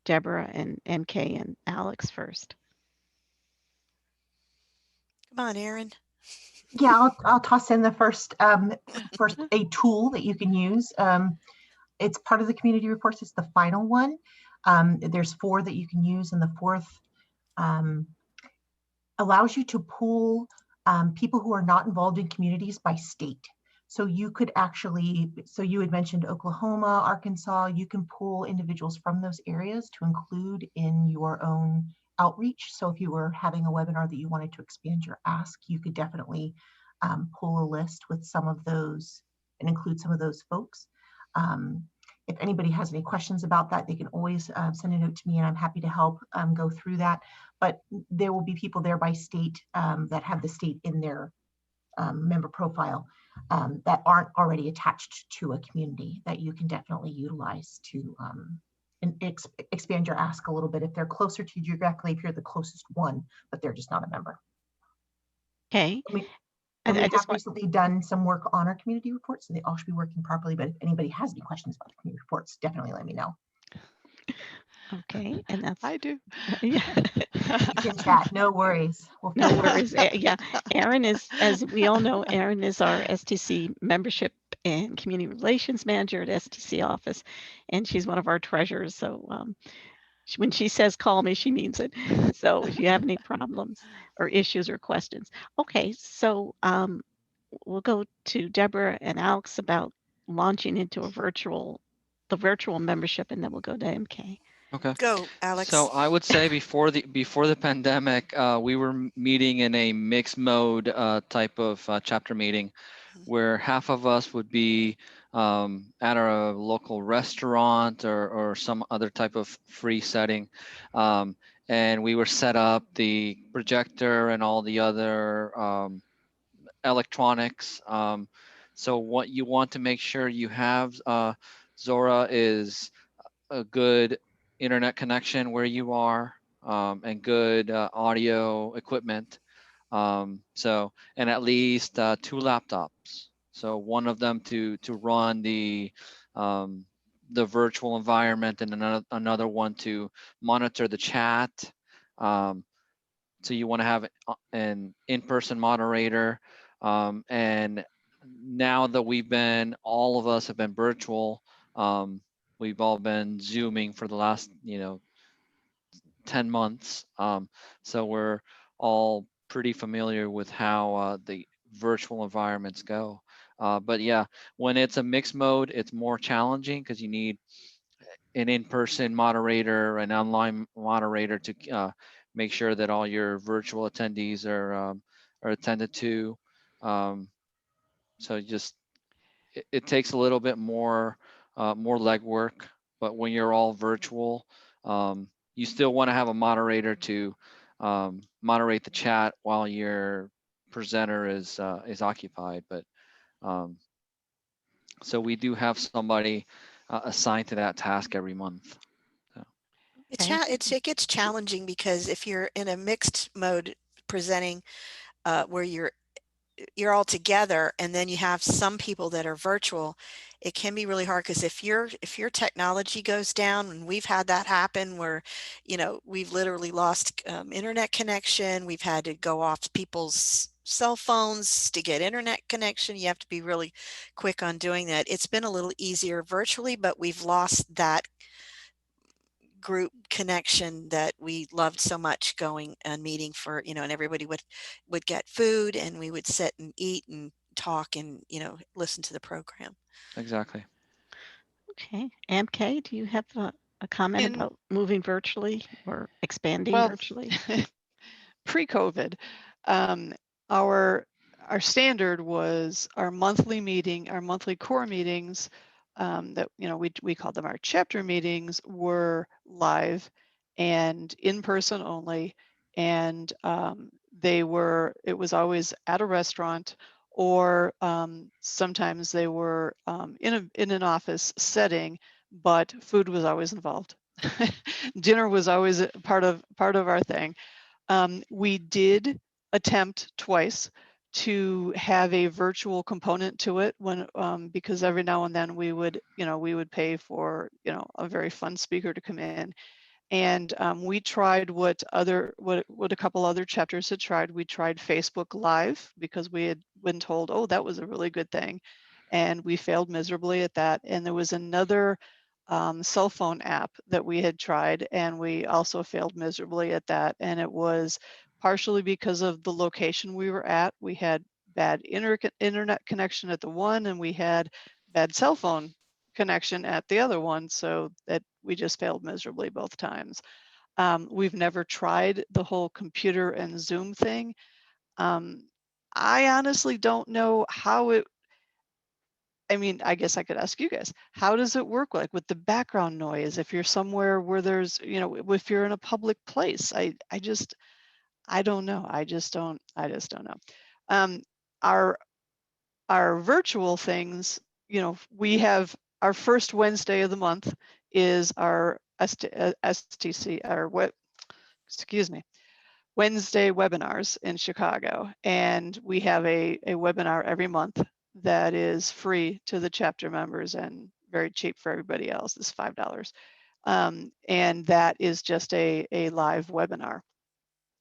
Debra and MK and Alex first. Come on, Erin. Yeah, I'll toss in the first a tool that you can use. It's part of the community reports. It's the final one. There's 4 that you can use, and the 4th allows you to pool people who are not involved in communities by state. So you could actually, so you had mentioned Oklahoma, Arkansas, you can pull individuals from those areas to include in your own outreach. So if you were having a webinar that you wanted to expand your ask, you could definitely pull a list with some of those and include some of those folks. If anybody has any questions about that, they can always send a note to me, and I'm happy to help go through that. But there will be people there by state that have the state in their member profile that aren't already attached to a community that you can definitely utilize to expand your ask a little bit if they're closer to you geographically, if you're the closest one, but they're just not a member. Okay. And we have recently done some work on our community reports, so they all should be working properly. But if anybody has any questions about the community reports, definitely let me know. Okay, and that's I do. Yeah. You can chat, no worries. No worries. Yeah, Erin is, as we all know, Erin is our STC membership and community relations manager at STC office, and she's one of our treasurers. So when she says call me, she means it. So if you have any problems or issues or questions, okay. So we'll go to Debra and Alex about launching into the virtual membership, and then we'll go to MK. Okay. Go, Alex. So I would say before the pandemic, we were meeting in a mixed mode type of chapter meeting, where half of us would be at a local restaurant or some other type of free setting, and we were set up the projector and all the other electronics. So what you want to make sure you have, Zora, is a good internet connection where you are, and good audio equipment. So, and at least 2 laptops. So one of them to run the virtual environment, and another one to monitor the chat. So you want to have an in-person moderator. And now that all of us have been virtual, we've all been Zooming for the last, 10 months. So we're all pretty familiar with how the virtual environments go. But yeah, when it's a mixed mode, it's more challenging because you need an in-person moderator, an online moderator to make sure that all your virtual attendees are attended to. So just it takes a little bit more legwork, but when you're all virtual, you still want to have a moderator to moderate the chat while your presenter is occupied. But So we do have somebody assigned to that task every month. So. Okay. It gets challenging because if you're in a mixed mode presenting where you're all together and then you have some people that are virtual, it can be really hard because if your technology goes down, and we've had that happen where, you know, we've literally lost internet connection, we've had to go off people's cell phones to get internet connection. You have to be really quick on doing that. It's been a little easier virtually, but we've lost that group connection that we loved so much, going and meeting for, you know, and everybody would get food and we would sit and eat and talk and, you know, listen to the program. Exactly. Okay. MK, do you have a comment about moving virtually or expanding virtually? Pre-COVID, our standard was our monthly meeting, our monthly core meetings, that, you know, we called them our chapter meetings, were live and in person only, and it was always at a restaurant, or sometimes they were in an office setting, but food was always involved. Dinner was always part of our thing. We did attempt twice to have a virtual component to it when because every now and then we would pay for, you know, a very fun speaker to come in. And we tried what a couple other chapters had tried. We tried Facebook Live because we had been told, oh, that was a really good thing. And we failed miserably at that. And there was another cell phone app that we had tried, and we also failed miserably at that. And it was partially because of the location we were at. We had bad internet connection at the one, and we had bad cell phone connection at the other one, so that we just failed miserably both times. We've never tried the whole computer and Zoom thing. I honestly don't know how it, I mean, I guess I could ask you guys, how does it work, like with the background noise, if you're somewhere where there's, you know, if you're in a public place? I don't know. I just don't know. Our virtual things, you know, we have our first Wednesday of the month is our STC, or Wednesday webinars in Chicago. And we have a webinar every month that is free to the chapter members and very cheap for everybody else. It's $5. And that is just a live webinar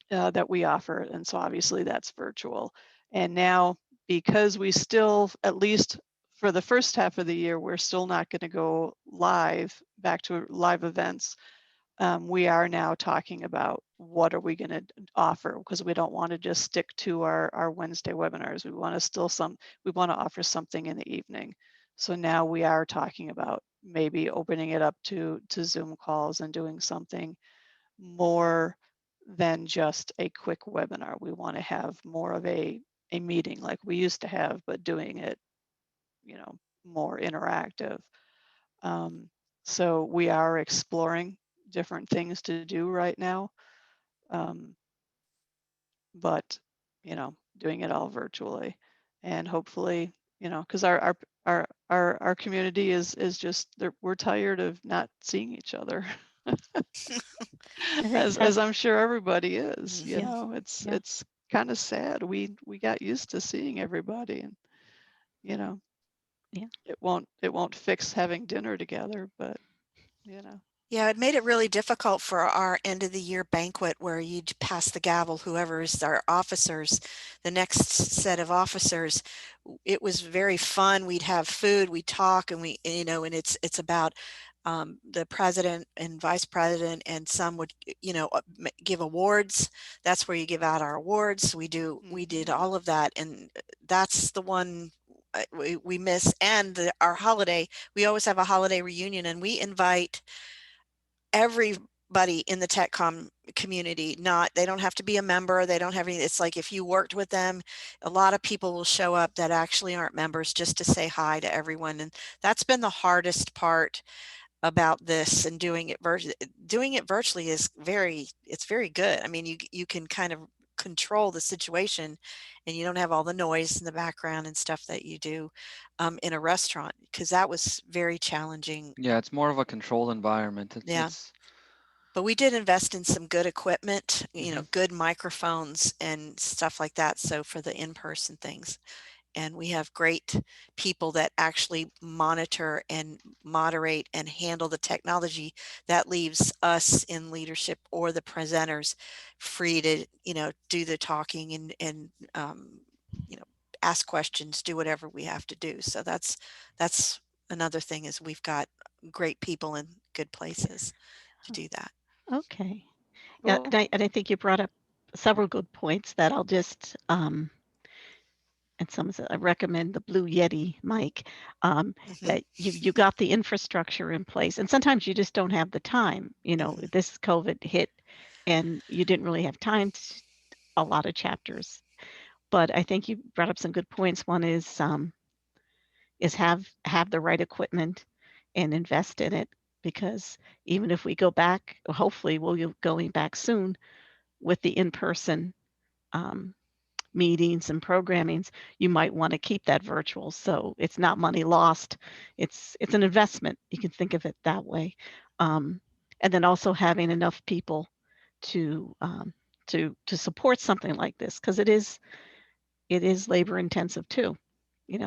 that we offer. And so obviously that's virtual. And now, because we still, at least for the first half of the year, we're still not going to go live, back to live events. We are now talking about what are we going to offer, because we don't want to just stick to our Wednesday webinars. We want to offer something in the evening. So now we are talking about maybe opening it up to Zoom calls and doing something more than just a quick webinar. We want to have more of a meeting like we used to have, but doing it, you know, more interactive. So we are exploring different things to do right now, but, you know, doing it all virtually, and hopefully, you know, because our community is just, we're tired of not seeing each other. as I'm sure everybody is, you know, it's kind of sad. We got used to seeing everybody, and, you know, it won't fix having dinner together, but, you know. Yeah, it made it really difficult for our end of the year banquet where you'd pass the gavel, whoever is our officers, the next set of officers. It was very fun. We'd have food, we'd talk, and we, you know, and it's about the president and vice president, and some would, you know, give awards. That's where you give out our awards. We did all of that, and that's the one we miss. And our holiday, we always have a holiday reunion, and we invite everybody in the TechCom community. They don't have to be a member. They don't have any, it's like if you worked with them, a lot of people will show up that actually aren't members just to say hi to everyone. And that's been the hardest part about this, and doing it virtually is very good. I mean, you can kind of control the situation, and you don't have all the noise in the background and stuff that you do in a restaurant, because that was very challenging. Yeah, it's more of a controlled environment. Yeah. It's But we did invest in some good equipment, Mhm. good microphones and stuff like that. So for the in-person things, and we have great people that actually monitor and moderate and handle the technology. That leaves us in leadership or the presenters free to, do the talking and ask questions, do whatever we have to do. So that's another thing, is we've got great people in good places to do that. Okay. Yeah, Well, and I think you brought up several good points that I'll just and some said I recommend the Blue Yeti mic. Mhm. That you got the infrastructure in place, and sometimes you just don't have the time. Mhm. This COVID hit, and you didn't really have time to a lot of chapters. But I think you brought up some good points. One is have the right equipment and invest in it, because even if we go back, hopefully we'll be going back soon with the in-person um, meetings and programmings, you might want to keep that virtual. So it's not money lost. It's an investment. You can think of it that way. Um, and then also having enough people to to support something like this, because it is labor intensive too.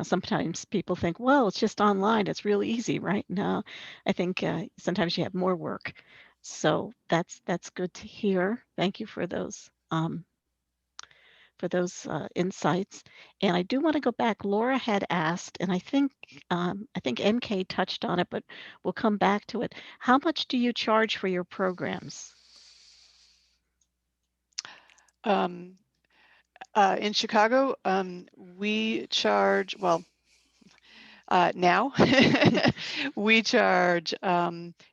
Sometimes people think, well, it's just online. It's really easy, right? No, I think sometimes you have more work. So that's good to hear. Thank you for those insights. And I do want to go back. Laura had asked, and I think MK touched on it, but we'll come back to it. How much do you charge for your programs? In Chicago, we charge, well, now we charge,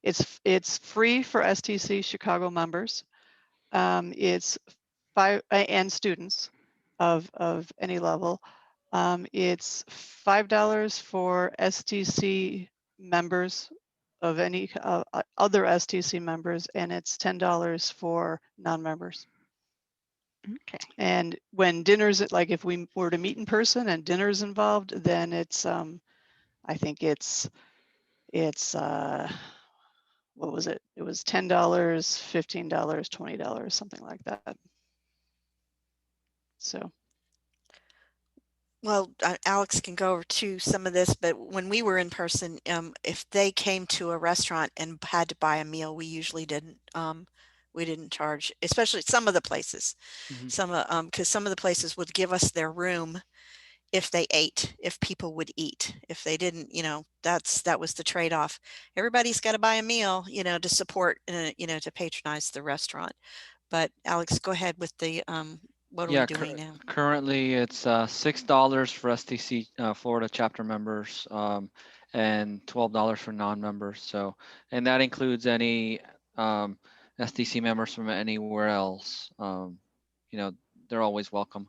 it's free for STC Chicago members. It's and students of any level. It's $5 for STC members of any other STC members, and it's $10 for non-members. Okay. And when dinner's, like if we were to meet in person and dinner's involved, then it's I think it's what was it? It was $10, $15, $20, something like that. So. Well, Alex can go over to some of this, but when we were in person, if they came to a restaurant and had to buy a meal, we usually didn't. We didn't charge, especially some of the places. Mhm. Because some of the places would give us their room if they ate, if people would eat. If they didn't, that was the trade-off. Everybody's got to buy a meal, to support, to patronize the restaurant. But Alex, go ahead with the what are we Yeah, doing now? currently it's $6 for STC Florida chapter members, and $12 for non-members. So, and that includes any STC members from anywhere else. They're always welcome.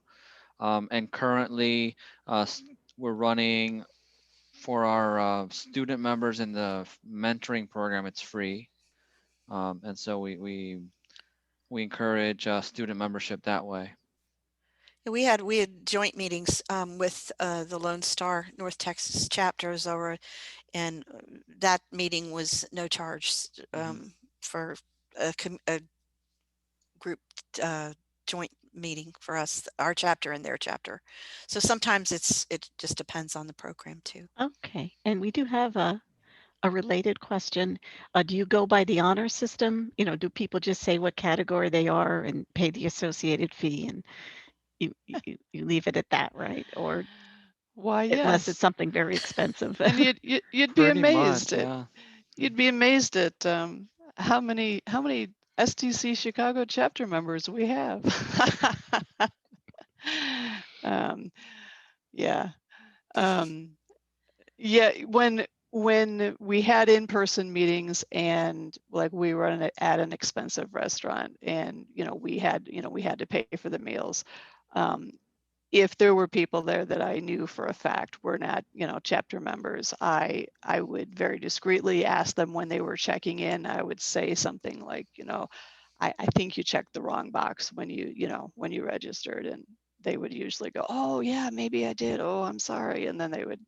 And currently, we're running for our student members in the mentoring program. It's free, and so we encourage student membership that way. We had joint meetings with the Lone Star North Texas chapters over, and that meeting was no charge for a group joint meeting for us, our chapter and their chapter. So sometimes it just depends on the program too. Okay. And we do have a related question. Do you go by the honor system? Do people just say what category they are and pay the associated fee, and you leave it at that, right? Or Why, unless it's yes. something very expensive. And you'd be Pretty amazed much, at yeah. you'd be amazed at how many STC Chicago chapter members we have. um, yeah. Yeah, when we had in-person meetings and like we were at an expensive restaurant and we had to pay for the meals. If there were people there that I knew for a fact were not, chapter members, I would very discreetly ask them when they were checking in. I would say something like, I think you checked the wrong box when when you registered, and they would usually go, oh yeah, maybe I did. Oh, I'm sorry. And then they would,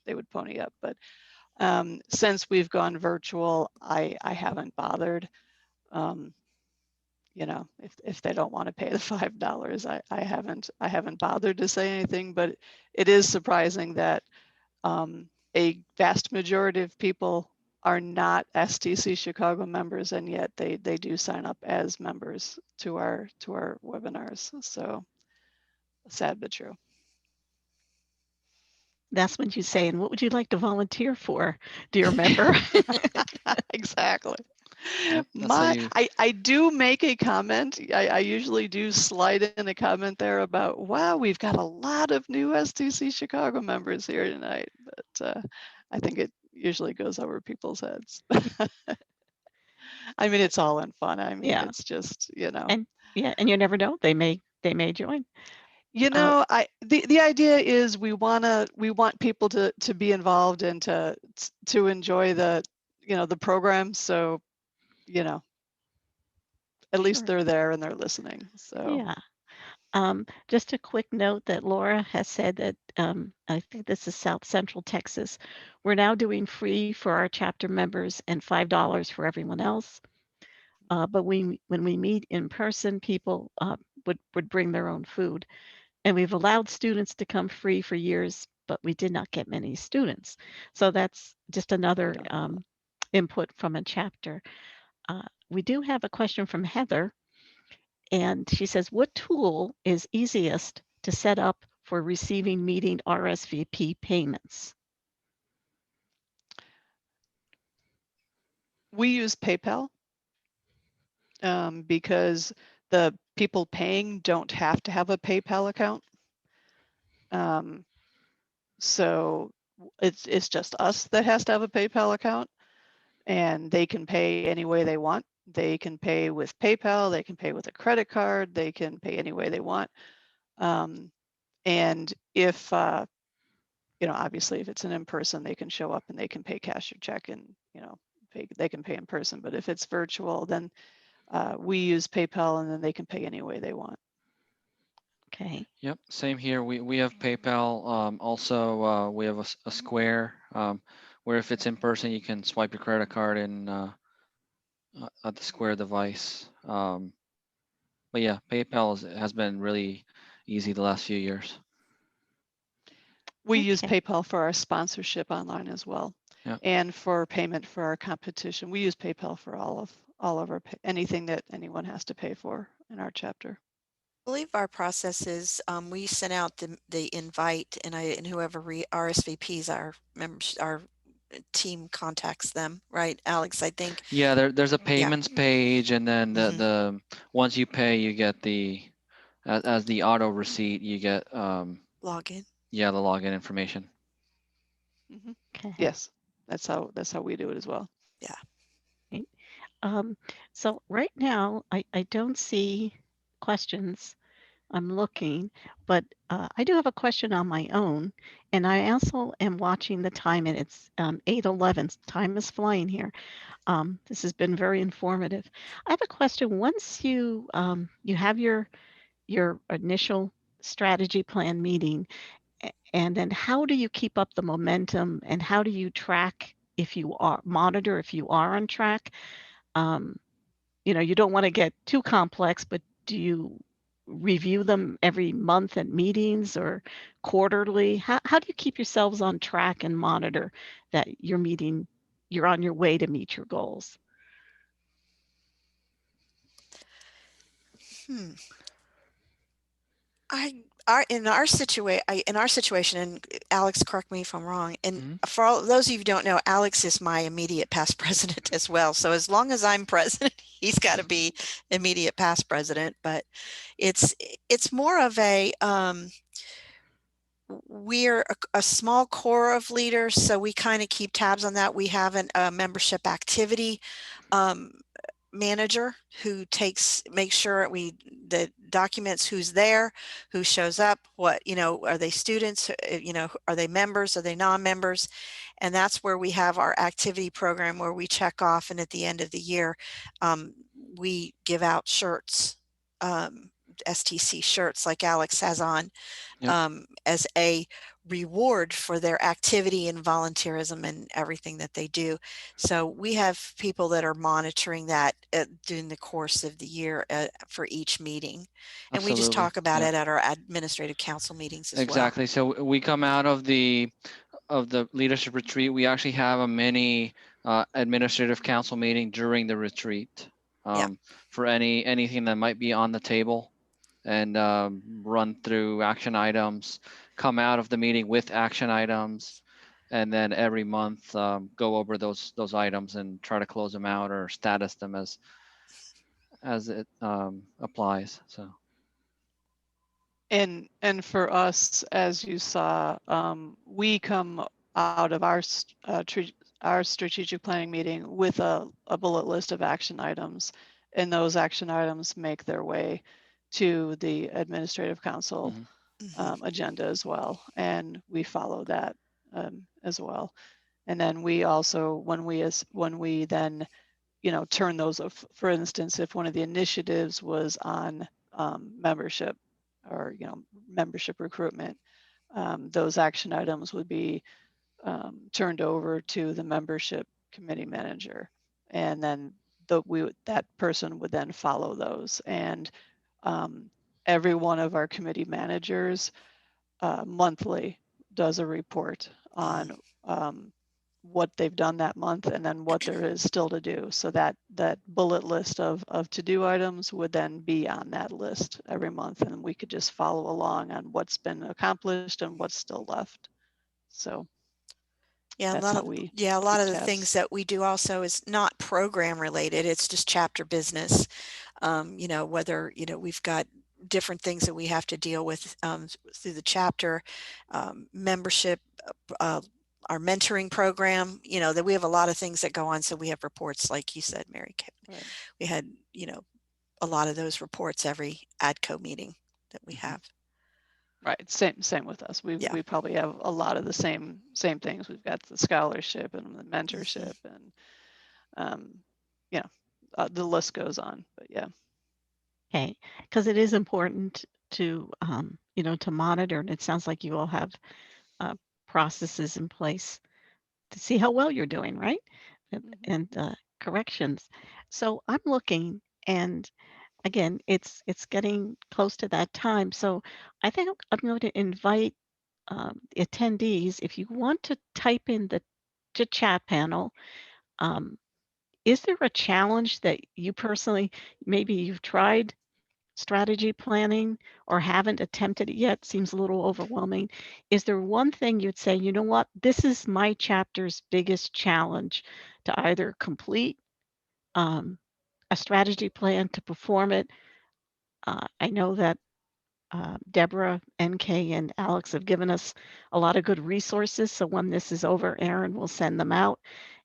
they would pony up. But since we've gone virtual, I haven't bothered. If they don't want to pay the $5, I haven't bothered to say anything. But it is surprising that a vast majority of people are not STC Chicago members, and yet they do sign up as members to our webinars. So sad but true. That's when you say, and what would you like to volunteer for, dear member? Exactly. Yep, that's I do make a comment. I usually do slide in a comment there about, wow, we've got a lot of new STC Chicago members here tonight. But I think it usually goes over people's heads. I mean, it's all in fun. I mean, Yeah. it's just, And yeah, and you never know, they may join. The idea is we want people to be involved and to enjoy the the program. So at least Sure. they're there and they're listening. So Yeah. Just a quick note that Laura has said that I think this is South Central Texas. We're now doing free for our chapter members and $5 for everyone else. But when we meet in person, people would bring their own food. And we've allowed students to come free for years, but we did not get many students. So that's just another input from a chapter. We do have a question from Heather. And she says, what tool is easiest to set up for receiving meeting RSVP payments? we use PayPal because the people paying don't have to have a PayPal account. So it's just us that has to have a PayPal account, and they can pay any way they want. They can pay with PayPal, they can pay with a credit card, they can pay any way they want. And if obviously if it's an in-person, they can show up and they can pay cash or check, and they can pay in person. But if it's virtual, then we use PayPal, and then they can pay any way they want. Okay. Yep, same here. We have PayPal. Also, we have a Square where if it's in person, you can swipe your credit card in at the Square device. But yeah, PayPal has been really easy the last few years. We use Okay. PayPal for our sponsorship online as well, and for payment for our competition. We use PayPal for all of our anything that anyone has to pay for in our chapter. I believe our process is we send out the invite, and whoever RSVPs our members, our team contacts them, right, Alex? I think. Yeah, there's a payments page, and then the once you pay, you get the as the auto receipt, you get login. Yeah, the login information. Okay. Yes, that's how we do it as well. Yeah. Okay. So right now, I don't see questions. I'm looking, but I do have a question on my own, and I also am watching the time, and it's 8:11. Time is flying here. This has been very informative. I have a question. Once you you have your initial strategy plan meeting, and then how do you keep up the momentum, and how do you track if you are monitor if you are on track? You don't want to get too complex, but do you review them every month at meetings or quarterly? How do you keep yourselves on track and monitor that you're on your way to meet your goals? In our situation, and Alex, correct me if I'm wrong, and for all those of you who don't know, Alex is my immediate past president as well. So as long as I'm president, he's got to be immediate past president. But it's more of a we're a small core of leaders, so we kind of keep tabs on that. We have a membership activity manager who makes sure the documents who's there, who shows up, what, are they students, are they members, are they non-members? And that's where we have our activity program where we check off, and at the end of the year, we give out shirts, STC shirts like Alex has on, Yep. as a reward for their activity and volunteerism and everything that they do. So we have people that are monitoring that during the course of the year for each meeting. And we just Absolutely. talk about Yep. it at our administrative council meetings as Exactly. So we come out of the leadership retreat. We actually have a mini administrative council meeting during the retreat for anything that might be on the table, and run through action items, come out of the meeting with action items, and then every month go over those items and try to close them out or status them as it applies. So. And for us, as you saw, we come out of our strategic planning meeting with a bullet list of action items, and those action items make their way to the administrative council agenda as well, and we follow that as well. And then we also, when we then, turn those off, for instance, if one of the initiatives was on membership or membership recruitment, those action items would be turned over to the membership committee manager, and then that person would then follow those. And every one of our committee managers monthly does a report on what they've done that month and then what there is still to do. So that bullet list of to-do items would then be on that list every month, and we could just follow along on what's been accomplished and what's still left. So yeah, that's how we a lot of the tabs. things that we do also is not program related. It's just chapter business. Whether, we've got different things that we have to deal with through the chapter, membership, our mentoring program, that we have a lot of things that go on. So we have reports, like you said, MaryKay. Right. We had, a lot of those reports every ADCO meeting that we have. Right, same with us. We probably have a lot of the same things. We've got the scholarship and the mentorship, and the list goes on. But yeah. Okay, because it is important to to monitor, and it sounds like you all have processes in place to see how well you're doing, right? And corrections. So I'm looking, and again, it's getting close to that time. So I think I'm going to invite attendees, if you want to type in the chat panel, is there a challenge that you personally, maybe you've tried strategy planning or haven't attempted it yet, seems a little overwhelming? Is there one thing you'd say, you know what, this is my chapter's biggest challenge, to either complete a strategy plan, to perform it? I know that Debra, MK, and Alex have given us a lot of good resources. So when this is over, Erin will send them out,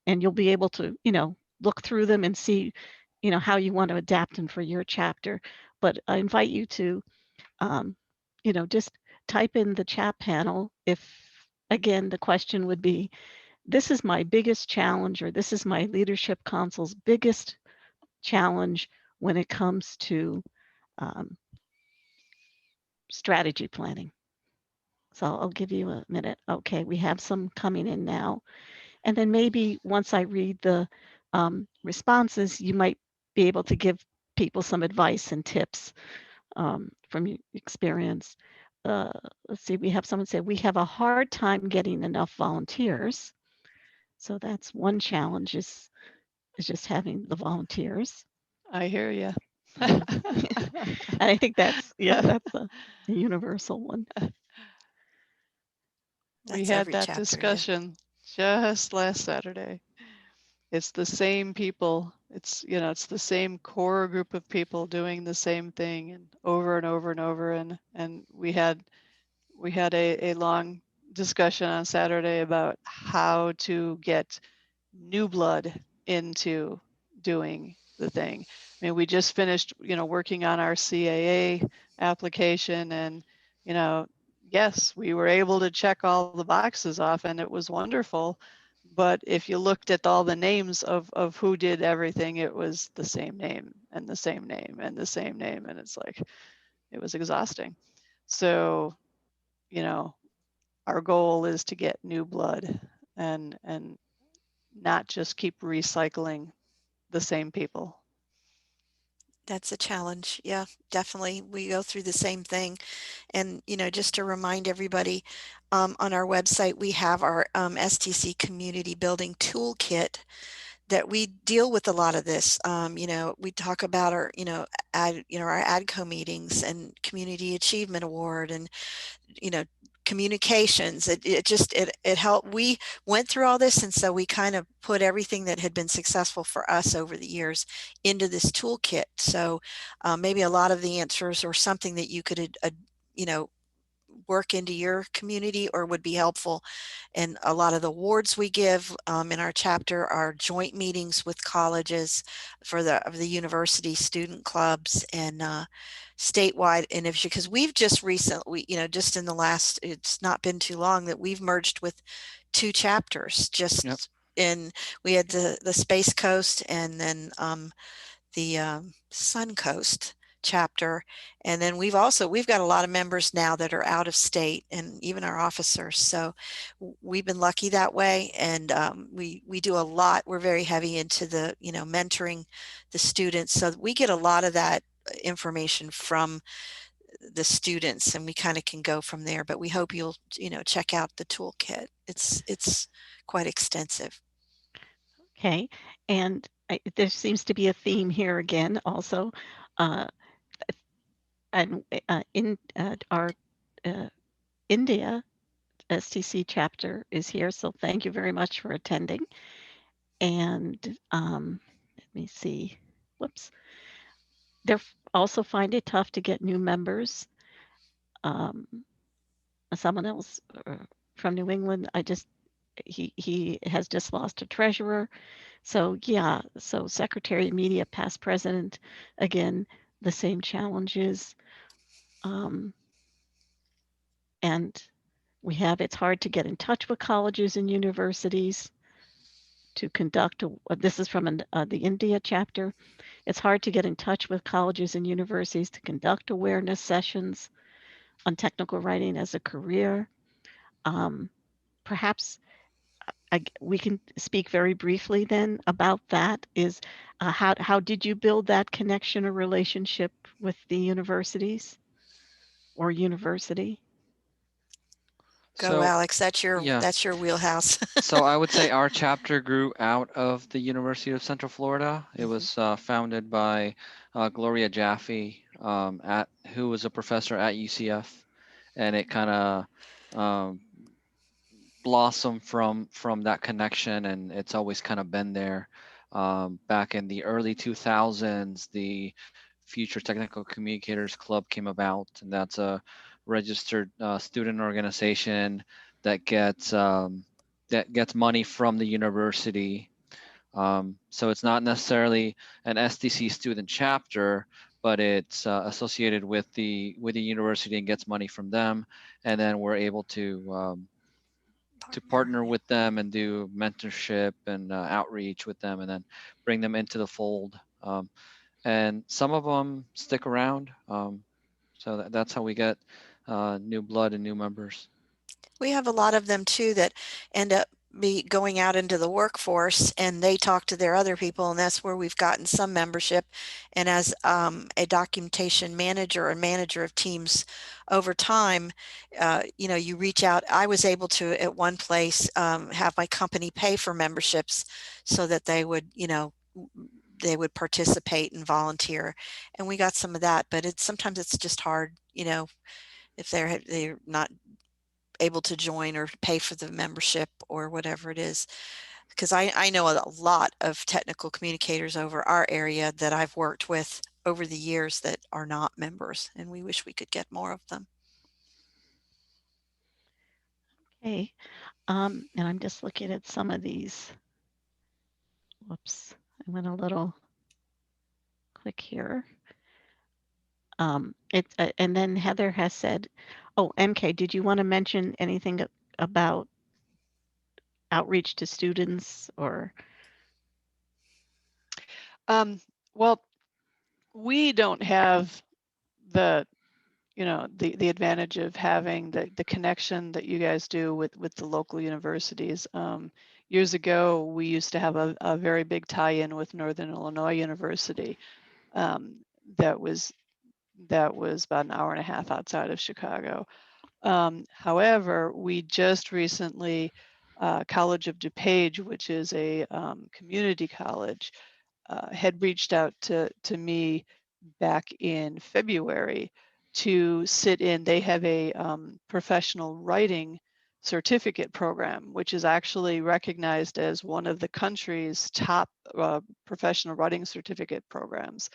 and you'll be able to, look through them and see, how you want to adapt them for your chapter. But I invite you to, just type in the chat panel. If, again, the question would be, this is my biggest challenge, or this is my leadership council's biggest challenge when it comes to strategy planning. So I'll give you a minute. Okay, we have some coming in now. And then maybe once I read the responses, you might be able to give people some advice and tips from your experience. Let's see, we have someone say, we have a hard time getting enough volunteers. So that's one challenge, is just having the volunteers. I hear you. And I think that's a universal one. We had that discussion just last Saturday. It's the same people. It's the same core group of people doing the same thing, and over and over and over. And we had a long discussion on Saturday about how to get new blood into doing the thing. I mean, we just finished, working on our CAA application, and, yes, we were able to check all the boxes off, and it was wonderful. But if you looked at all the names of who did everything, it was the same name and the same name and the same name. And it's like, it was exhausting. So, you know, our goal is to get new blood and not just keep recycling the same people. That's a challenge. Yeah, definitely. We go through the same thing. And, you know, just to remind everybody, on our website, we have our STC Community Building Toolkit that we deal with a lot of this. You know, we talk about our, our ADCO meetings and Community Achievement Award and, you know, communications. It helped. We went through all this, and so we kind of put everything that had been successful for us over the years into this toolkit. So maybe a lot of the answers or something that you could you know, work into your community or would be helpful. And a lot of the awards we give in our chapter are joint meetings with colleges for the university student clubs and statewide initiative, because we've just recently, you know, just in the last, it's not been too long that we've merged with 2 chapters just Yep. in, we had the Space Coast and then the Sun Coast chapter. And then we've got a lot of members now that are out of state and even our officers. So we've been lucky that way. And we do a lot. We're very heavy into the, you know, mentoring the students. So we get a lot of that information from the students and we kind of can go from there. But we hope you'll, you know, check out the toolkit. It's quite extensive. Okay, and there seems to be a theme here again also. Uh, and in our India STC chapter is here, so thank you very much for attending. And let me see, whoops. They also find it tough to get new members. Someone else from New England, he has just lost a treasurer. So yeah, so Secretary of Media, past president, again, the same challenges. And we have, it's hard to get in touch with colleges and universities to conduct, this is from the India chapter. It's hard to get in touch with colleges and universities to conduct awareness sessions on technical writing as a career. Perhaps we can speak very briefly then about that. Is how did you build that connection or relationship with the universities or university? Go, So Alex. That's yeah, your wheelhouse. so I would say our chapter grew out of the University of Central Florida. It was founded by Gloria Jaffe, who was a professor at UCF, and it kind of blossomed from that connection, and it's always kind of been there. Back in the early 2000s, the Future Technical Communicators Club came about, and that's a registered student organization that gets money from the university. So it's not necessarily an STC student chapter, but it's associated with the university and gets money from them, and then we're able to partner with them and do mentorship and outreach with them, and then bring them into the fold. And some of them stick around. So that's how we get new blood and new members. We have a lot of them too that end up going out into the workforce and they talk to their other people, and that's where we've gotten some membership. And as a documentation manager or manager of teams over time, you know, you reach out. I was able to at one place have my company pay for memberships so that they would, you know, they would participate and volunteer, and we got some of that. But sometimes it's just hard, you know, if they're not able to join or pay for the membership or whatever it is. Because I know a lot of technical communicators over our area that I've worked with over the years that are not members, and we wish we could get more of them. Okay, and I'm just looking at some of these. Whoops, I went a little quick here. And then Heather has said, oh, MK, did you want to mention anything about outreach to students or? Well, we don't have the the advantage of having the connection that you guys do with the local universities. Years ago, we used to have a very big tie-in with Northern Illinois University. Um, that was about an hour and a half outside of Chicago. However, we just recently, College of DuPage, which is a community college, had reached out to me back in February to sit in. They have a professional writing certificate program, which is actually recognized as one of the country's top professional writing certificate programs.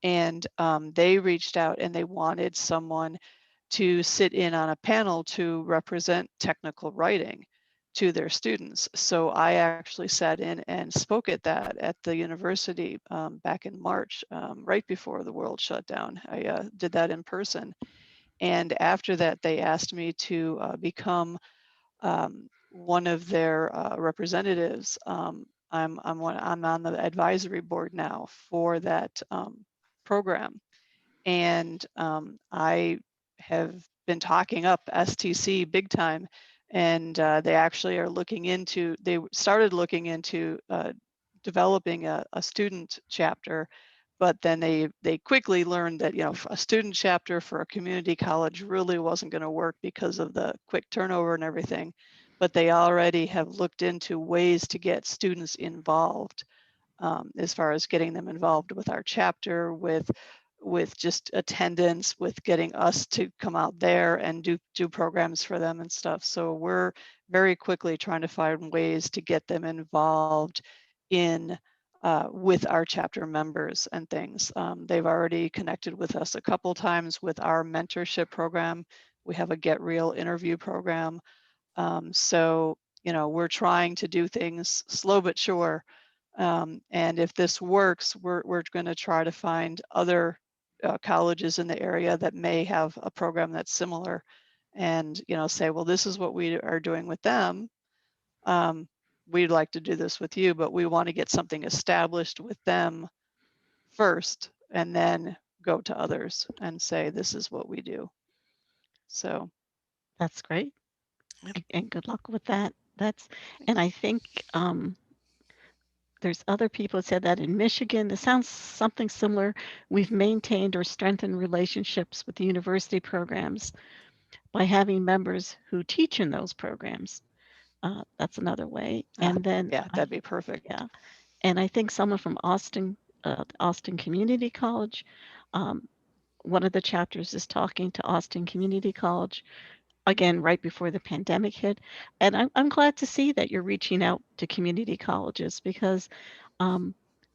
And they reached out and they wanted someone to sit in on a panel to represent technical writing to their students. So I actually sat in and spoke at the university back in March, right before the world shut down. I did that in person. And after that, they asked me to become one of their representatives. I'm on the advisory board now for that program. And I have been talking up STC big time, and they actually are they started looking into developing a student chapter, but then they quickly learned that a student chapter for a community college really wasn't going to work because of the quick turnover and everything. But they already have looked into ways to get students involved, as far as getting them involved with our chapter, with just attendance, with getting us to come out there and do programs for them and stuff. So we're very quickly trying to find ways to get them involved in with our chapter members and things. They've already connected with us a couple times with our mentorship program. We have a Get Real interview program. So we're trying to do things slow but sure. And if this works, we're going to try to find other colleges in the area that may have a program that's similar, and say, well, this is what we are doing with them. We'd like to do this with you, but we want to get something established with them first, and then go to others and say, this is what we do. So That's great. Yep. And good luck with that. And I think there's other people who said that in Michigan. It sounds something similar. We've maintained or strengthened relationships with the university programs by having members who teach in those programs. That's another way. And then, yeah, that'd be perfect. Yeah. And I think someone from Austin Community College, one of the chapters is talking to Austin Community College, again, right before the pandemic hit. And I'm glad to see that you're reaching out to community colleges, because a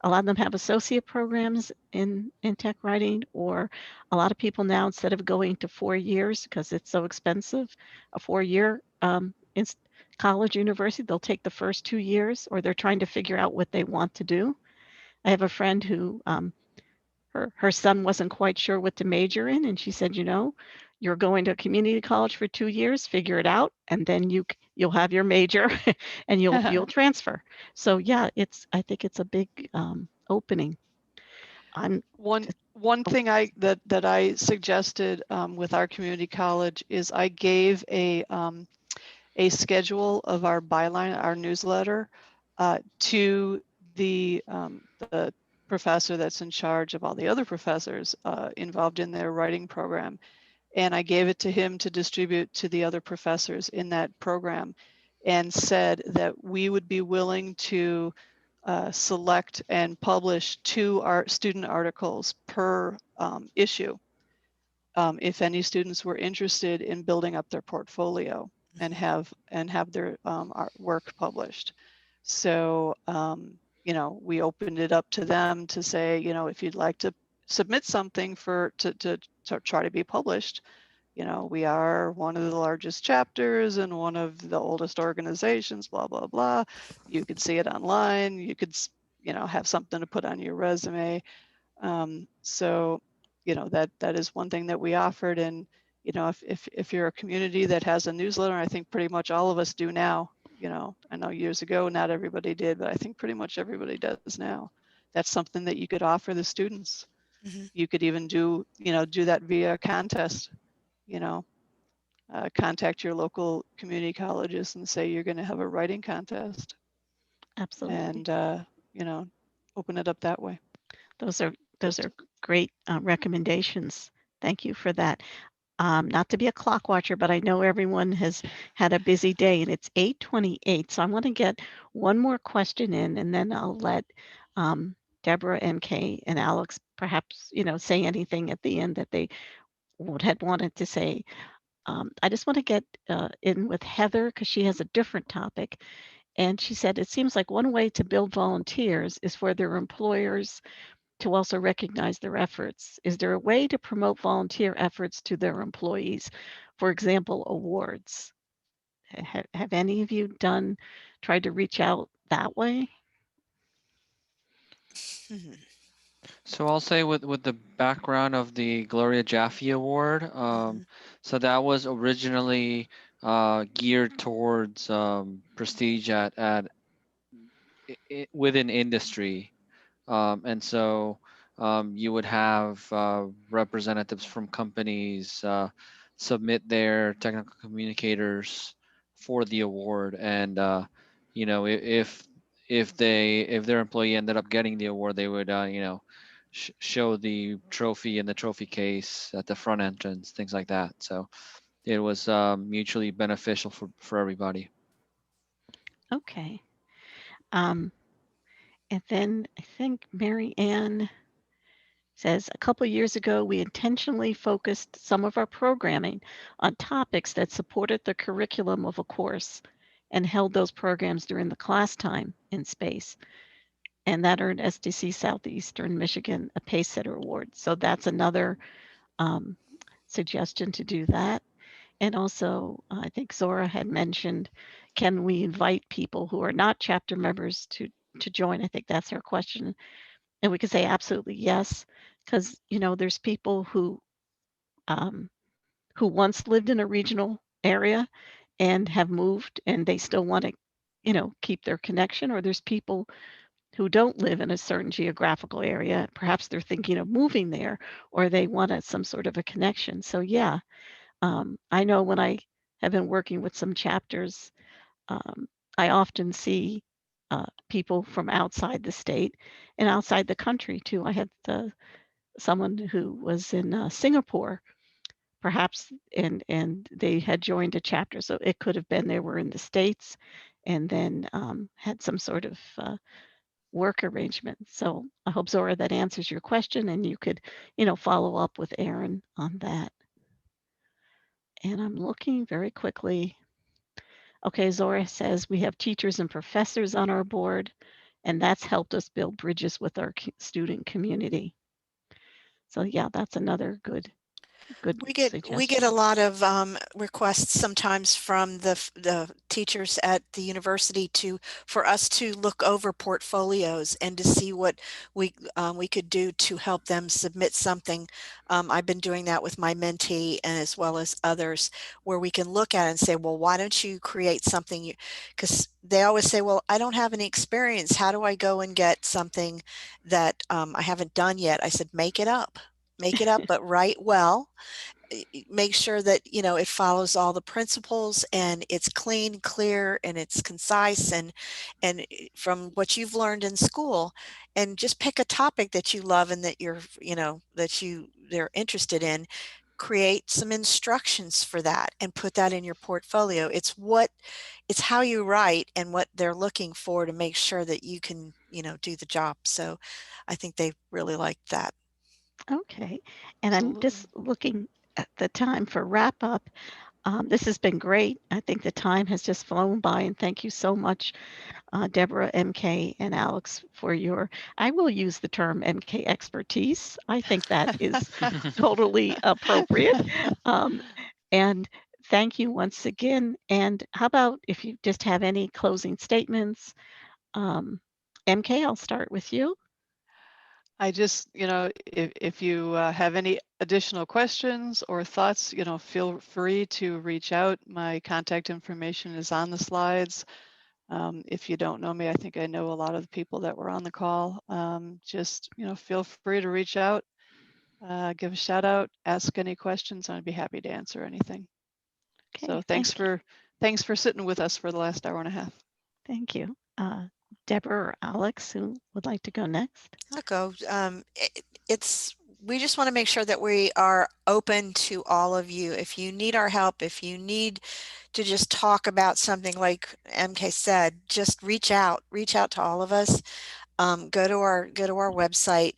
lot of them have associate programs in tech writing, or a lot of people now, instead of going to 4 years because it's so expensive, a 4-year college university, they'll take the first 2 years, or they're trying to figure out what they want to do. I have a friend who her son wasn't quite sure what to major in, and she said, you're going to community college for 2 years, figure it out, and then you'll have your major and you'll transfer. So yeah, I think it's a big opening. One thing that I suggested with our community college is I gave a schedule of our byline, our newsletter, to the professor that's in charge of all the other professors involved in their writing program. And I gave it to him to distribute to the other professors in that program, and said that we would be willing to select and publish 2 student articles per issue, if any students were interested in building up their portfolio and have their work published. So we opened it up to them to say, if you'd like to submit something to try to be published, we are one of the largest chapters and one of the oldest organizations, blah, blah, blah. You could see it online. You could, have something to put on your resume. So, that is one thing that we offered. And, if you're a community that has a newsletter, I think pretty much all of us do now, you know, I know years ago, not everybody did, but I think pretty much everybody does now. That's something that you could offer the students. Mhm. You could even do, you know, do that via a contest, you know, contact your local community colleges and say you're going to have a writing contest Absolutely. and, you know, open it up that way. Those are those are great recommendations. Thank you for that. Not to be a clock watcher, but I know everyone has had a busy day and it's 8:28. So I want to get one more question in and then I'll let um, Deborah, MK, and Alex perhaps, say anything at the end that they had wanted to say. I just want to get in with Heather because she has a different topic. And she said, it seems like one way to build volunteers is for their employers to also recognize their efforts. Is there a way to promote volunteer efforts to their employees? For example, awards. Have any of you tried to reach out that way? Mhm. So I'll say with the background of the Gloria Jaffe Award, Mhm. so that was originally geared towards prestige within industry, and so you would have representatives from companies submit their technical communicators for the award, and if their employee ended up getting the award, they would show the trophy in the trophy case at the front entrance, things like that. So it was mutually beneficial for everybody. Okay. Um, and then I think Mary Ann says a couple years ago, we intentionally focused some of our programming on topics that supported the curriculum of a course and held those programs during the class time in space. And that earned STC Southeastern Michigan a Pace Setter Award. So that's another um, suggestion to do that. And also, I think Zora had mentioned, can we invite people who are not chapter members to join? I think that's her question. And we could say absolutely yes, because there's people um, who once lived in a regional area and have moved, and they still want to, keep their connection. Or there's people who don't live in a certain geographical area. Perhaps they're thinking of moving there, or they want some sort of a connection. So yeah, I know when I have been working with some chapters, um, I often see people from outside the state and outside the country too. I had someone who was in Singapore, perhaps, and they had joined a chapter. So it could have been they were in the States and then had some sort of work arrangement. So I hope, Zora, that answers your question and you could, follow up with Aaron on that. And I'm looking very quickly. Okay, Zora says we have teachers and professors on our board, and that's helped us build bridges with our student community. So yeah, that's another good We get a suggestion. lot of requests sometimes from the teachers at the university for us to look over portfolios and to see what we could do to help them submit something. I've been doing that with my mentee and as well as others, where we can look at it and say, well, why don't you create something? Because they always say, well, I don't have any experience. How do I go and get something that I haven't done yet? I said, make it up. Make it up, but write well. Make sure that it follows all the principles and it's clean, clear, and it's concise, and from what you've learned in school, and just pick a topic that you love and that they're interested in. Create some instructions for that and put that in your portfolio. It's how you write and what they're looking for to make sure that you can do the job. So I think they really like that. Okay, and I'm Absolutely. just looking at the time for wrap up. This has been great. I think the time has just flown by, and thank you so much, Deborah, MK, and Alex, for I will use the term MK expertise. I think that is totally appropriate. Um, and thank you once again. And how about if you just have any closing statements? Um, MK, I'll start with you. I just, if you have any additional questions or thoughts, feel free to reach out. My contact information is on the slides. If you don't know me, I think I know a lot of the people that were on the call. Just, feel free to reach out, give a shout out, ask any questions, and I'd be happy to answer anything. Okay, So thanks for sitting with us for the last hour and a half. thank you. Deborah or Alex, who would like to go next? I'll go. We just want to make sure that we are open to all of you. If you need our help, if you need to just talk about something like MK said, just reach out to all of us. Go to our website.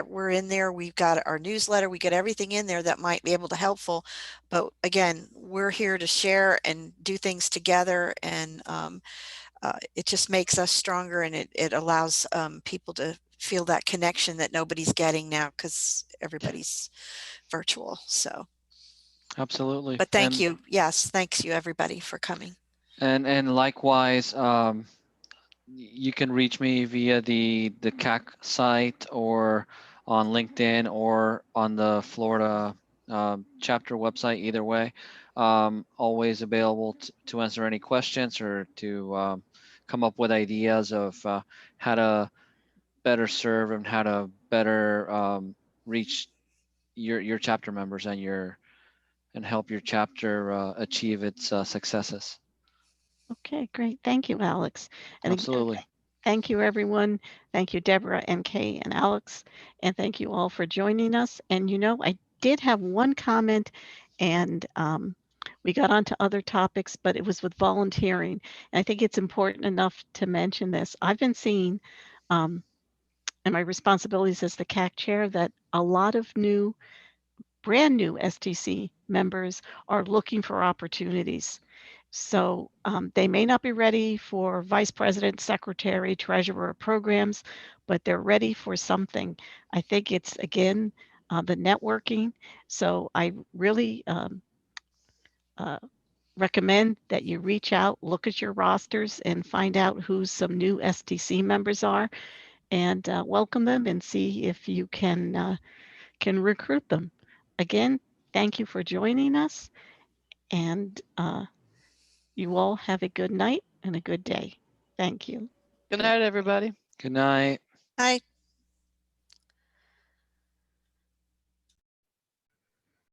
We're in there. We've got our newsletter. We get everything in there that might be able to helpful. But again, we're here to share and do things together, and it just makes us stronger, and it allows people to feel that connection that nobody's getting now because everybody's virtual. So Absolutely. but thank you. Yes, thanks you everybody for coming. And likewise, you can reach me via the CAC site or on LinkedIn or on the Florida chapter website. Either way, always available to answer any questions or to come up with ideas of how to better serve and how to better reach your chapter members and help your chapter achieve its successes. Okay, great. Thank you, Alex. And again, Absolutely. thank you, everyone. Thank you, Deborah, MK, and Alex. And thank you all for joining us. And I did have one comment, and we got onto other topics, but it was with volunteering. And I think it's important enough to mention this. I've been seeing, in my responsibilities as the CAC chair, that a lot of brand new STC members are looking for opportunities. So they may not be ready for vice president, secretary, treasurer programs, but they're ready for something. I think it's, again, the networking. So I really uh, recommend that you reach out, look at your rosters, and find out who some new STC members are, and welcome them and see if you can recruit them. Again, thank you for joining us, and you all have a good night and a good day. Thank you. Good night, everybody. Good night. Bye.